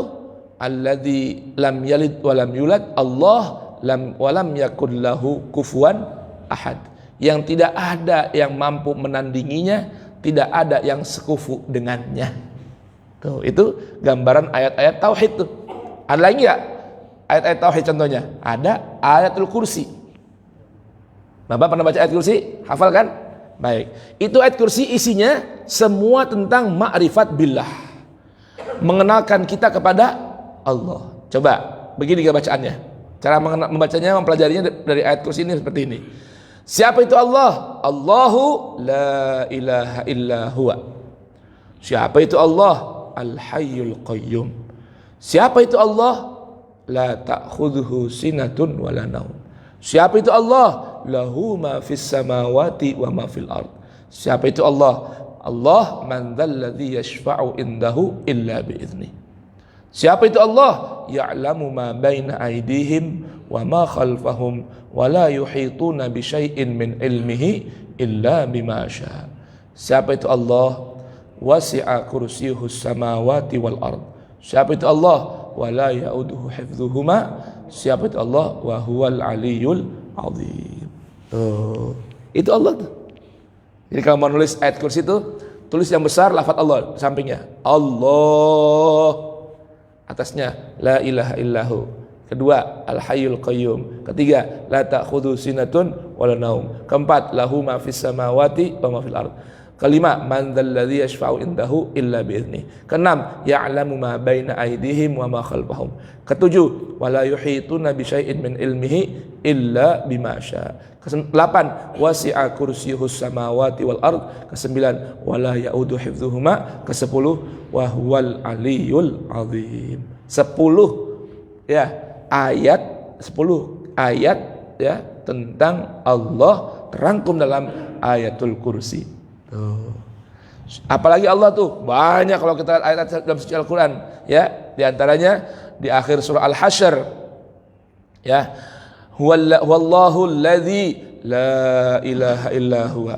Alladzi lam yalid wa lam yulad. Allah wa lam yakul lahu kufuwan ahad. Yang tidak ada yang mampu menandinginya, tidak ada yang sekufu dengannya. Tuh, itu gambaran ayat-ayat tauhid tuh. Ada lagi enggak? Ayat-ayat tauhid contohnya ada ayatul kursi. Bapak pernah baca ayat kursi? Hafal kan? Baik. Itu ayat kursi isinya semua tentang ma'rifat billah. Mengenalkan kita kepada Allah. Coba begini bacaannya. Cara membacanya, mempelajarinya dari ayat kursi ini seperti ini. Siapa itu Allah? Allahu la ilaha illa huwa. Siapa itu Allah? Al-Hayyul Qayyum. Siapa itu Allah? La ta'khudhuhu sinatun wala naum. Siapa itu Allah? Lahu ma fis samawati wa ma fil ard. Siapa itu Allah? Allah man dzalladzi yashfa'u indahu illa bi'idznih. Siapa itu Allah? Ya'lamu ma baina aydihim wa ma khalfahum wa la yuhituna bi syai'in min ilmihi illa bima syaa. Siapa itu Allah? Wasi'a kursiyyuhus samawati wal ard. Siapa itu Allah? Wala ya'uduhu hifdzuhuma. Siapa itu Allah? Wa huwal aliyyul azim. Itu Allah tuh. Jadi kalau mau nulis ayat kursi itu, tulis yang besar lafaz Allah sampingnya. Allah. Atasnya la ilaha illahu. Kedua, al-hayyul qayyum. Ketiga, la ta'khudhu sinatun wala naum. Keempat, lahu ma fis samawati wa ma fil ard. Kelima, man dzalladzi yashfa'u indahu illa bi'idznih. Keenam, ya'lamu ma baina aydihim wa ma khalfahum. Ketujuh, wala yuhituna bi syai'in min ilmihi illa bima syaa. Kedelapan, wasi'a kursiyyuhus samawati wal ard. Kesembilan, wala ya'udu hifdzuhuma. Kesepuluh, wa huwal aliyyul azim. ya ayat 10 ayat ya tentang Allah terangkum dalam ayatul kursi. Tuh. Apalagi Allah tuh banyak kalau kita lihat ayat dalam suci Al-Quran ya, di antaranya di akhir surah Al-Hasyr ya, wallahu alladzi la ilaha illa huwa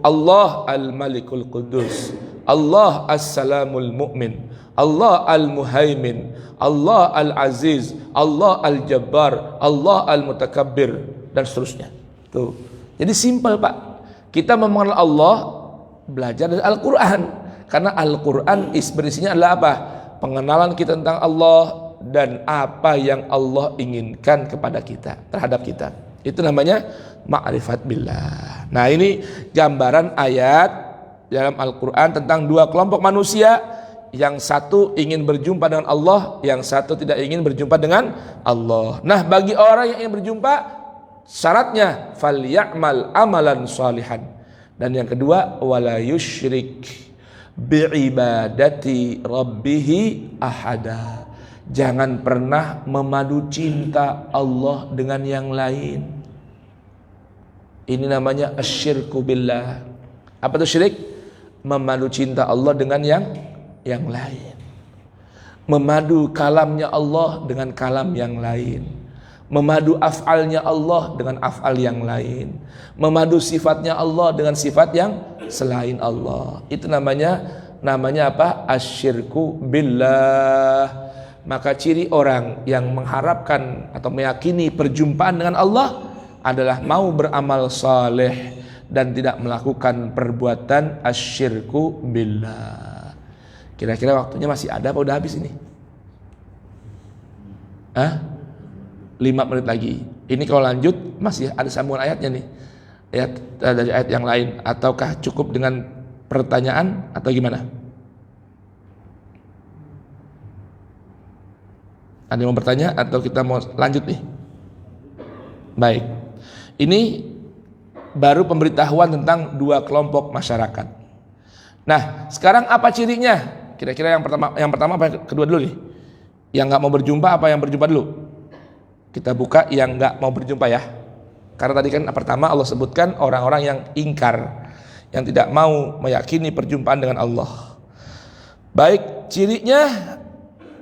Allah al-malikul qudus, Allah as-salamul mu'min, Allah al-muhaimin, Allah al-aziz, Allah al-jabbar, Allah al-mutakabbir, dan seterusnya. Tuh. Jadi simpel Pak. Kita mengenal Allah belajar dari Al-Quran. Karena Al-Quran berisinya adalah apa? Pengenalan kita tentang Allah dan apa yang Allah inginkan kepada kita, terhadap kita. Itu namanya ma'rifat billah. Nah ini gambaran ayat dalam Al-Quran tentang dua kelompok manusia. Yang satu ingin berjumpa dengan Allah, yang satu tidak ingin berjumpa dengan Allah. Nah bagi orang yang ingin berjumpa, syaratnya falya'mal amalan shalihan. Dan yang kedua, wala yusyrik bi'ibadati rabbihi ahada. Jangan pernah memadu cinta Allah dengan yang lain. Ini namanya asyirku billah. Apa itu syirik? Memadu cinta Allah dengan yang lain. Memadu kalamnya Allah dengan kalam yang lain. Memadu af'alnya Allah dengan af'al yang lain. Memadu sifatnya Allah dengan sifat yang selain Allah. Itu namanya apa? Asyirku billah. Maka ciri orang yang mengharapkan atau meyakini perjumpaan dengan Allah adalah mau beramal saleh dan tidak melakukan perbuatan asyirku billah. Kira-kira waktunya masih ada apa udah habis ini? 5 menit lagi. Ini kalau lanjut masih ada sambungan ayatnya nih. Ayat dari ayat yang lain, ataukah cukup dengan pertanyaan atau gimana? Ada yang mau bertanya atau kita mau lanjut nih? Baik. Ini baru pemberitahuan tentang dua kelompok masyarakat. Nah, sekarang apa cirinya? Kira-kira yang pertama apa yang kedua dulu nih? Yang nggak mau berjumpa apa yang berjumpa dulu? Kita buka yang nggak mau berjumpa ya. Karena tadi kan pertama Allah sebutkan orang-orang yang ingkar, yang tidak mau meyakini perjumpaan dengan Allah. Baik, cirinya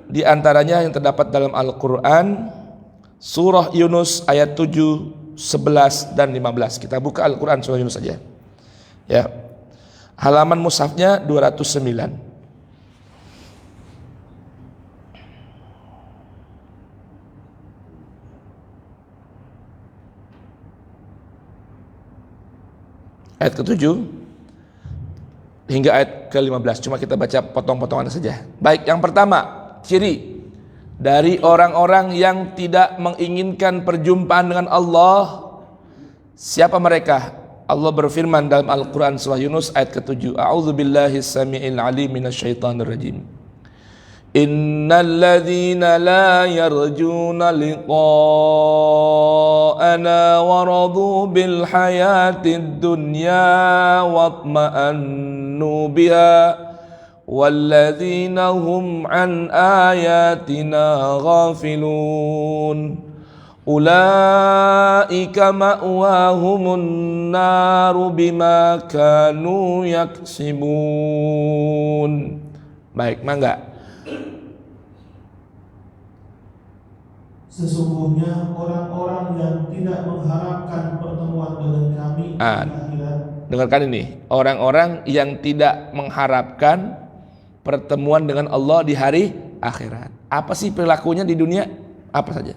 di antaranya yang terdapat dalam Al-Quran, surah Yunus ayat 7, 11 dan 15. Kita buka Al-Quran surah Yunus saja. Ya. Halaman mushafnya 209. Ayat ke-7 hingga ayat ke-15. Cuma kita baca potong-potongan saja. Baik, yang pertama, ciri dari orang-orang yang tidak menginginkan perjumpaan dengan Allah. Siapa mereka? Allah berfirman dalam Al-Quran surah Yunus ayat ke-7. A'udzubillahi sami'il alim minasyaitanir rajim. Innal ladzina la yarjuna liqa'ana wa radu bil hayatid dunya watma'annu biha walladzina hum an ayatina ghafilun ulaika ma'wahumun naru bima kanu yaksibun. Baik, mangga. Sesungguhnya orang-orang yang tidak mengharapkan pertemuan dengan kami di akhirat. Dengarkan ini, orang-orang yang tidak mengharapkan pertemuan dengan Allah di hari akhirat. Apa sih perilakunya di dunia? Apa saja?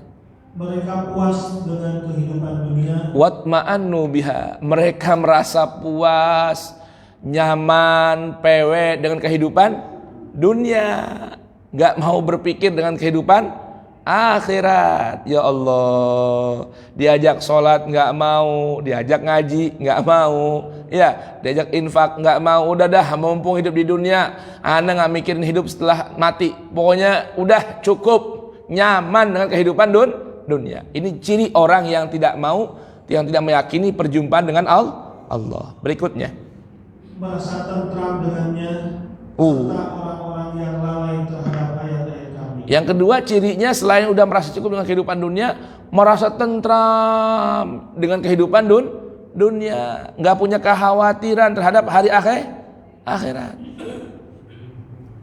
Mereka puas dengan kehidupan dunia. Watma'annu biha. Mereka merasa puas, nyaman, pewe dengan kehidupan dunia. Gak mau berpikir dengan kehidupan akhirat. Ya Allah, diajak sholat nggak mau, diajak ngaji nggak mau, ya diajak infak nggak mau. Udah dah, mumpung hidup di dunia, ana nggak mikirin hidup setelah mati. Pokoknya udah cukup nyaman dengan kehidupan dunia. Ini ciri orang yang tidak mau, yang tidak meyakini perjumpaan dengan Allah. Berikutnya, merasa tentram dengannya, serta orang-orang yang lalai terhadap ayat-ayat kami. Yang kedua, cirinya selain udah merasa cukup dengan kehidupan dunia, merasa tentram dengan kehidupan dunia, nggak punya kekhawatiran terhadap hari akhirat.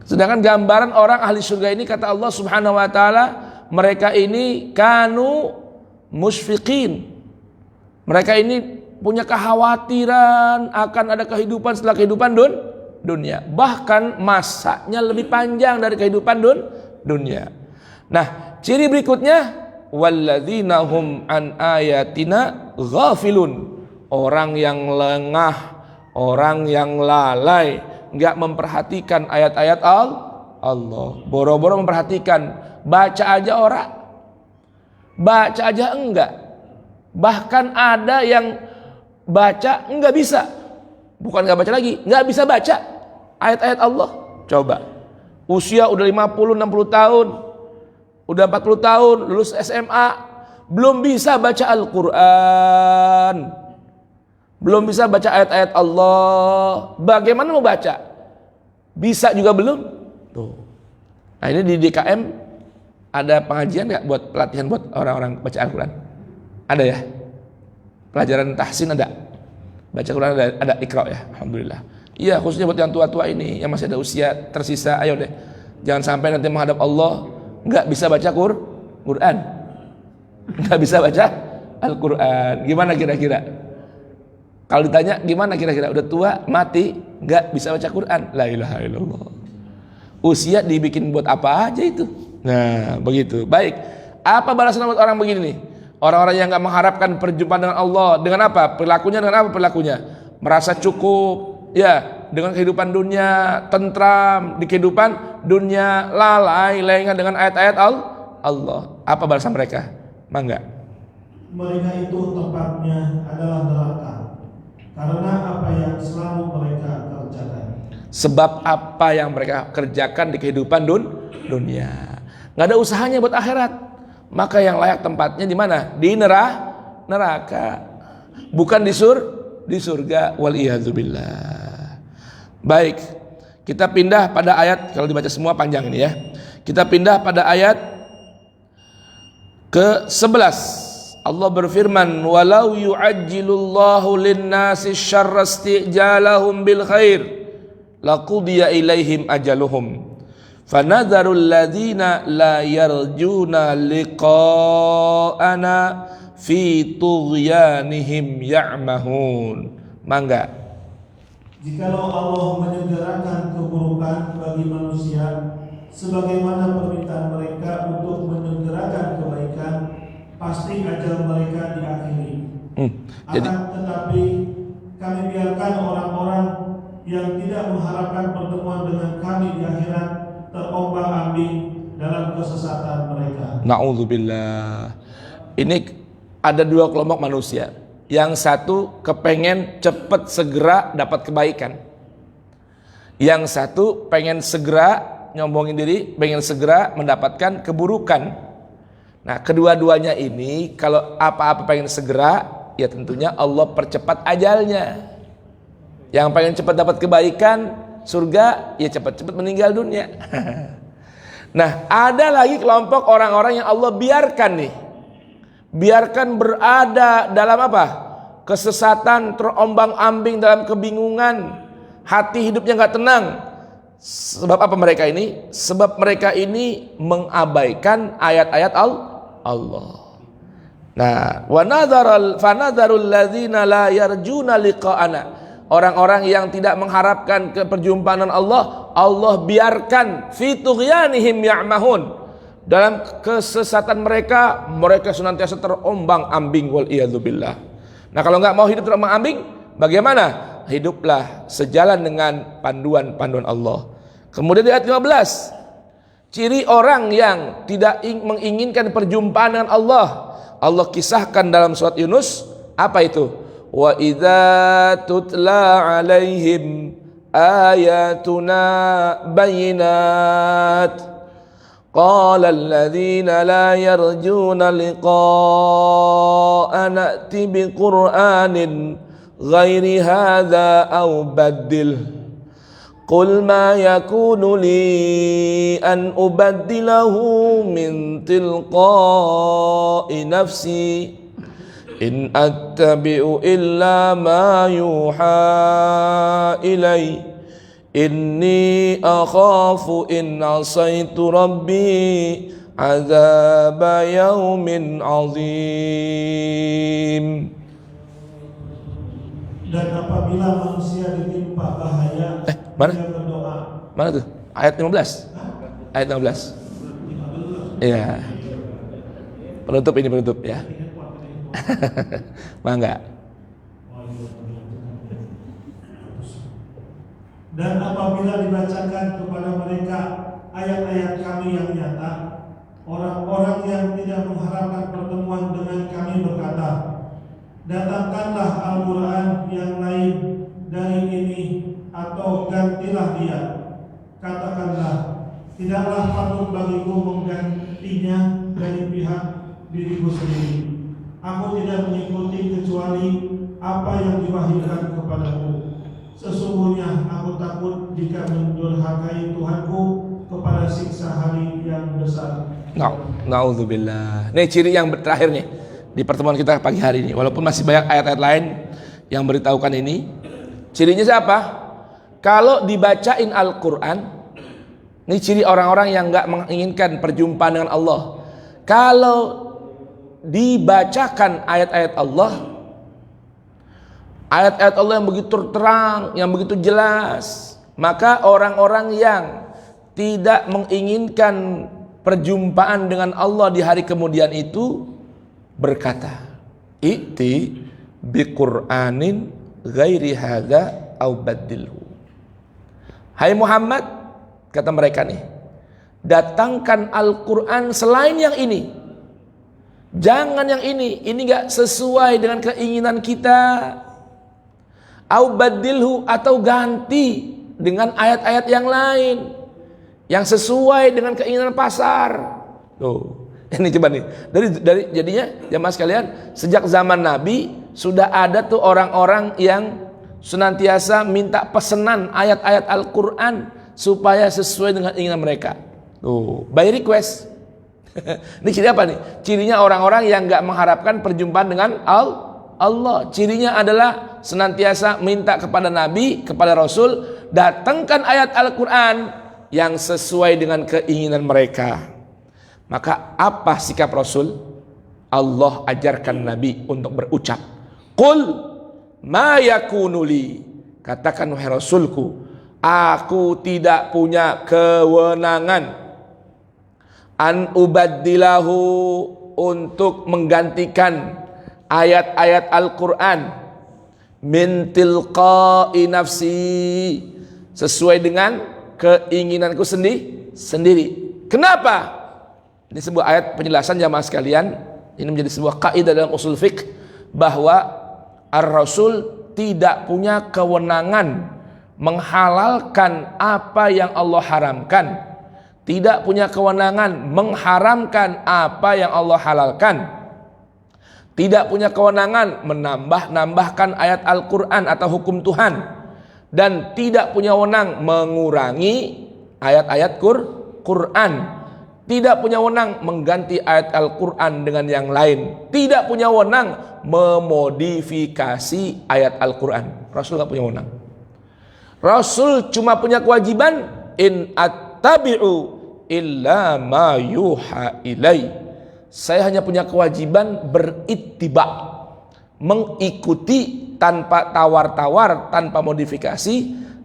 Sedangkan gambaran orang ahli surga ini, kata Allah Subhanahu wa taala, mereka ini kanu musfiqin. Mereka ini punya kekhawatiran akan ada kehidupan setelah kehidupan dunia. Bahkan masanya lebih panjang dari kehidupan dunia. Nah, ciri berikutnya, walladzina hum an ayatina ghafilun. Orang yang lengah, orang yang lalai, enggak memperhatikan ayat-ayat Allah. Boro-boro memperhatikan, baca aja orang, baca aja enggak. Bahkan ada yang baca enggak bisa. Bukan enggak baca lagi, enggak bisa baca ayat-ayat Allah. Coba, usia udah 50, 60 tahun, udah 40 tahun, lulus SMA, belum bisa baca Al-Quran, belum bisa baca ayat-ayat Allah. Bagaimana mau baca? Bisa juga belum? Tuh. Nah, ini di DKM ada pengajian nggak buat pelatihan buat orang-orang baca Al-Quran? Ada ya? Pelajaran tahsin ada? Baca Quran ada Iqra ya? Alhamdulillah. Iya, khususnya buat yang tua-tua ini, yang masih ada usia tersisa, ayo deh. Jangan sampai nanti menghadap Allah nggak bisa baca Quran, nggak bisa baca Al-Quran. Gimana kira-kira? Kalau ditanya gimana kira-kira, udah tua, mati, nggak bisa baca Quran, la ilaha illallah. Usia dibikin buat apa aja itu? Nah, begitu. Baik, apa balasan buat orang begini nih? Orang-orang yang nggak mengharapkan perjumpaan dengan Allah, dengan apa? Perilakunya dengan apa perilakunya? Merasa cukup, ya, dengan kehidupan dunia, tentram di kehidupan dunia, lalai, lengah dengan ayat-ayat Allah. Apa balasan mereka? Mangga. Mereka itu tempatnya adalah neraka, karena apa yang selalu mereka kerjakan. Sebab apa yang mereka kerjakan di kehidupan dunia, nggak ada usahanya buat akhirat. Maka yang layak tempatnya di mana? Di neraka, bukan di surga. Waliyadzubillah. Baik, kita pindah pada ayat, kalau dibaca semua panjang ini ya. Kita pindah pada ayat ke-11. Allah berfirman, walau yu'ajjilullahu lin-nasi syarra isti'jalahum bil khair laqudiya ilaihim ajaluhum fanadharul ladzina la yarjuna liqa'ana fi tughyanihim ya'mahun. Mangga. Jikalau Allah menyegerakan keburukan bagi manusia sebagaimana permintaan mereka untuk menyegerakan kebaikan, pasti ajal mereka diakhiri. Jadi, tetapi kami biarkan orang-orang yang tidak mengharapkan pertemuan dengan kami di akhirat terombang-ambing dalam kesesatan mereka. Na'udzubillah. Ini ada dua kelompok manusia. Yang satu kepengen cepat segera dapat kebaikan. Yang satu pengen segera nyombongin diri, pengen segera mendapatkan keburukan. Nah, kedua-duanya ini kalau apa-apa pengen segera, ya tentunya Allah percepat ajalnya. Yang pengen cepat dapat kebaikan, surga, ya cepat-cepat meninggal dunia. Nah, ada lagi kelompok orang-orang yang Allah biarkan nih. Biarkan berada dalam apa? Kesesatan, terombang-ambing dalam kebingungan, hati hidupnya nggak tenang. Sebab apa mereka ini? Sebab mereka ini mengabaikan ayat-ayat Allah. Nah, fanadharul ladzina la yarjuna liqa'ana. Orang-orang yang tidak mengharapkan keperjumpaan Allah, Allah biarkan fi tughyanihim ya'mahun. Dalam kesesatan mereka, mereka senantiasa terombang-ambing wal iyadzubillah. Nah, kalau nggak mau hidup terombang-ambing, bagaimana? Hiduplah sejalan dengan panduan-panduan Allah. Kemudian di ayat 15, ciri orang yang tidak menginginkan perjumpaan dengan Allah, Allah kisahkan dalam surat Yunus. Apa itu? Wa idza tutla alaihim ayatuna bayyinat qala alladhina la yarjuna liqa'ana a'ti biqur'anin ghairi hadza aw baddil Qul ma yakunu li an ubaddilahu min tilqa'i nafsi in attabi'u illa ma yuha ilai inni akhafu in asaitu rabbi azaba yaumin azim. Dan apabila manusia ditimpa bahaya, Mana? dia berdoa. Mana tuh? Ayat 15. Ayat 15. Iya. Penutup ini penutup ya. Mangga. Dan apabila dibacakan kepada mereka ayat-ayat kami yang nyata, orang-orang yang tidak mengharapkan pertemuan dengan kami berkata, datangkanlah Al-Quran yang lain dari ini atau gantilah dia. Katakanlah, tidaklah patut bagiku menggantinya dari pihak diriku sendiri. Aku tidak mengikuti kecuali apa yang diwahyukan kepadaku. Sesungguhnya aku takut jika mendurhakai Tuhanku kepada siksa hari yang besar. Na'udzubillah. Ini ciri yang terakhir nih di pertemuan kita pagi hari ini. Walaupun masih banyak ayat-ayat lain yang beritahukan ini. Cirinya siapa? Kalau dibacain Al-Quran, ini ciri orang-orang yang gak menginginkan perjumpaan dengan Allah. Kalau dibacakan ayat-ayat Allah yang begitu terang, yang begitu jelas, maka orang-orang yang tidak menginginkan perjumpaan dengan Allah di hari kemudian itu berkata, "I'ti biqur'anin ghairi hadza au baddilhu." Hai Muhammad, kata mereka nih, datangkan Al-Quran selain yang ini. Jangan yang ini gak sesuai dengan keinginan kita. Au baddilhu, atau ganti dengan ayat-ayat yang lain yang sesuai dengan keinginan pasar. Tuh, ini coba nih. Dari jadinya jemaah sekalian, sejak zaman Nabi sudah ada tuh orang-orang yang senantiasa minta pesanan ayat-ayat Al-Quran supaya sesuai dengan keinginan mereka. Tuh, by request. Ini ciri apa nih? Cirinya orang-orang yang gak mengharapkan perjumpaan dengan Allah. Cirinya adalah senantiasa minta kepada Nabi, kepada Rasul, datangkan ayat Al-Quran yang sesuai dengan keinginan mereka. Maka apa sikap Rasul? Allah ajarkan Nabi untuk berucap, Qul ma yakunu li, katakan wahai Rasulku, aku tidak punya kewenangan an ubaddilahu, untuk menggantikan ayat-ayat Al-Quran min tilqa'i nafsi, sesuai dengan keinginanku sendiri. Kenapa? Ini sebuah ayat penjelasan jamaah sekalian. Ini menjadi sebuah kaidah dalam usul fiqh bahwa Ar-Rasul tidak punya kewenangan menghalalkan apa yang Allah haramkan, tidak punya kewenangan mengharamkan apa yang Allah halalkan, tidak punya kewenangan menambahkan ayat Al-Quran atau hukum Tuhan, dan tidak punya wewenang mengurangi ayat-ayat Quran, tidak punya wewenang mengganti ayat Al-Quran dengan yang lain, tidak punya wewenang memodifikasi ayat Al-Quran. Rasul gak punya wewenang. Rasul cuma punya kewajiban in attabi'u illa ma yuha ilai. Saya hanya punya kewajiban berittiba, mengikuti tanpa tawar-tawar, tanpa modifikasi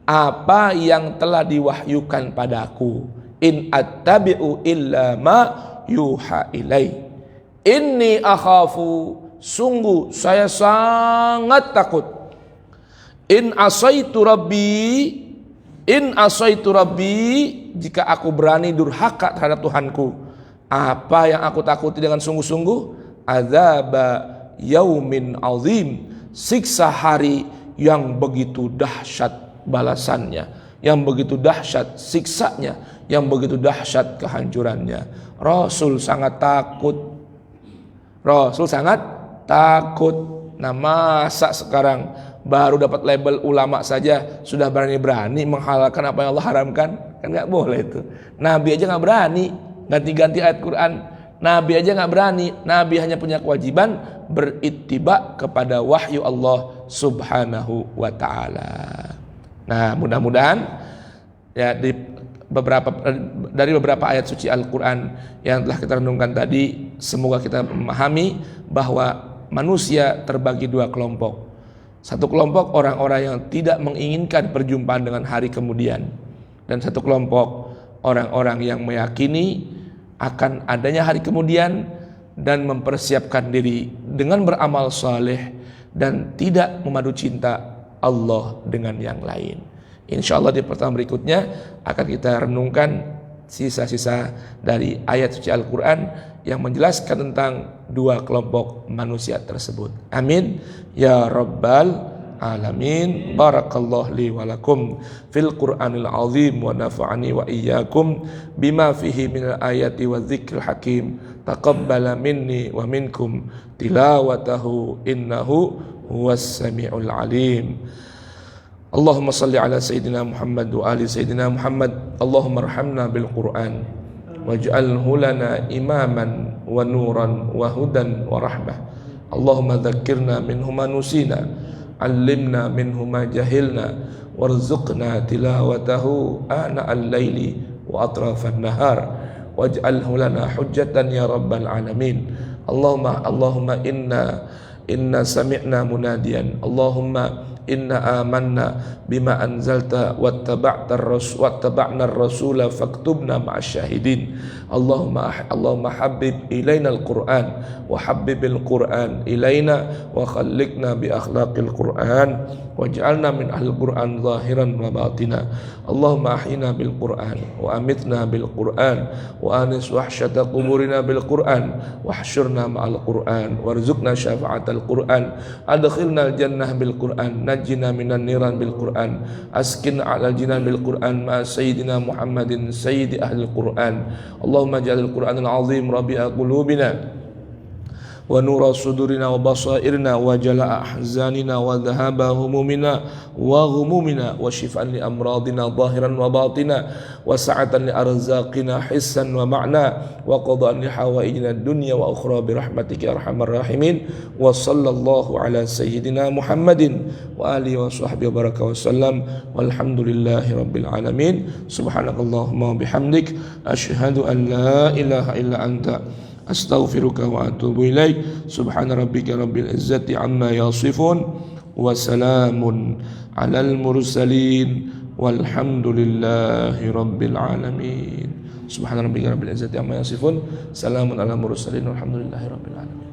apa yang telah diwahyukan padaku. In attabi'u illa ma yuha ilai. Inni akhafu, sungguh saya sangat takut. In asaitu rabbi, jika aku berani durhaka terhadap Tuhanku. Apa yang aku takuti dengan sungguh-sungguh? Azaba yaumin azim, siksa hari yang begitu dahsyat balasannya, yang begitu dahsyat siksanya, yang begitu dahsyat kehancurannya. Rasul sangat takut. Nah, masa sekarang baru dapat label ulama saja sudah berani-berani menghalalkan apa yang Allah haramkan, kan nggak boleh itu. Nabi aja nggak berani ganti-ganti ayat Quran. Nabi aja nggak berani. Nabi hanya punya kewajiban berittiba kepada wahyu Allah Subhanahu wa Ta'ala. Nah, mudah-mudahan ya dari beberapa ayat suci Al-Quran yang telah kita renungkan tadi, semoga kita memahami bahwa manusia terbagi dua kelompok. Satu kelompok orang-orang yang tidak menginginkan perjumpaan dengan hari kemudian, dan satu kelompok orang-orang yang meyakini akan adanya hari kemudian dan mempersiapkan diri dengan beramal saleh dan tidak memadu cinta Allah dengan yang lain. Insya Allah di pertemuan berikutnya akan kita renungkan sisa-sisa dari ayat suci Al-Quran yang menjelaskan tentang dua kelompok manusia tersebut. Amin ya rabbal alamin. Barakallahu li wa lakum fil Qur'anil azim wa nafa'ani wa iyyakum bima fihi minal ayati wa dzikril hakim. Taqabbala minni wa minkum tilawatahu innahu huwas samiul alim. Allahumma salli ala Sayyidina Muhammad wa ali Sayyidina Muhammad. Allahumma arhamna bil Qur'an waj'alhu lana imaman wa nuran wa hudan wa rahmah. Allahumma dhakkirna minhu ma nusina, allimna minhu ma jahilna, warzuqna tilawatahu ana al-laili wa atrafan nahar, waj'alhu lana hujjatan ya rabbal alamin. Allahumma inna sami'na munadiyan. Allahumma inna amanna bima anzalta wattaba'na ar-rasula faktubna ma'asy syahidin. Allahumma habbib ilaina al-Qur'an wa habbibil Qur'an ilaina wa khalliqna bi akhlaqil Qur'an waj'alna min ahli Qur'an zahiran wa batina. Allahumma ahyina bil Qur'an wa amitna bil Qur'an wa anis wahsyata quburina bil Qur'an wahsyurna ma'al Qur'an warzuqna syafa'atal Qur'an adkhilna al-jannah bil Qur'an najjina minan niran bil Qur'an askin 'alal jinan bil Qur'an ma sayyidina Muhammadin sayyidi ahli Qur'an. Allahumma ja'alil Qur'anal azim rabi'a qulubina wa nura sudurina wa basairina wa jala'a ahzanina wa dhahaba humumina wa ghumumina wa shifaan li amradina zahiran wa batina wa sa'atan li arzaqina hissan wa ma'na wa qada'an li hawaijina dunya wa ukhra bi rahmatika ya arhamar rahimin. Wa sallallahu ala sayyidina Muhammadin wa alihi wa sahbihi wa baraka wa sallam walhamdulillahi rabbil alamin. Subhanakallahumma wa bihamdik asyhadu an la ilaha illa anta astaghfiruka wa atubu ilaik. Subhana rabbika rabbil izzati amma yasifun wa salamun alal mursalin walhamdulillahi rabbil alamin. Subhana rabbika rabbil izzati amma yasifun salamun alal mursalin walhamdulillahi rabbil alamin.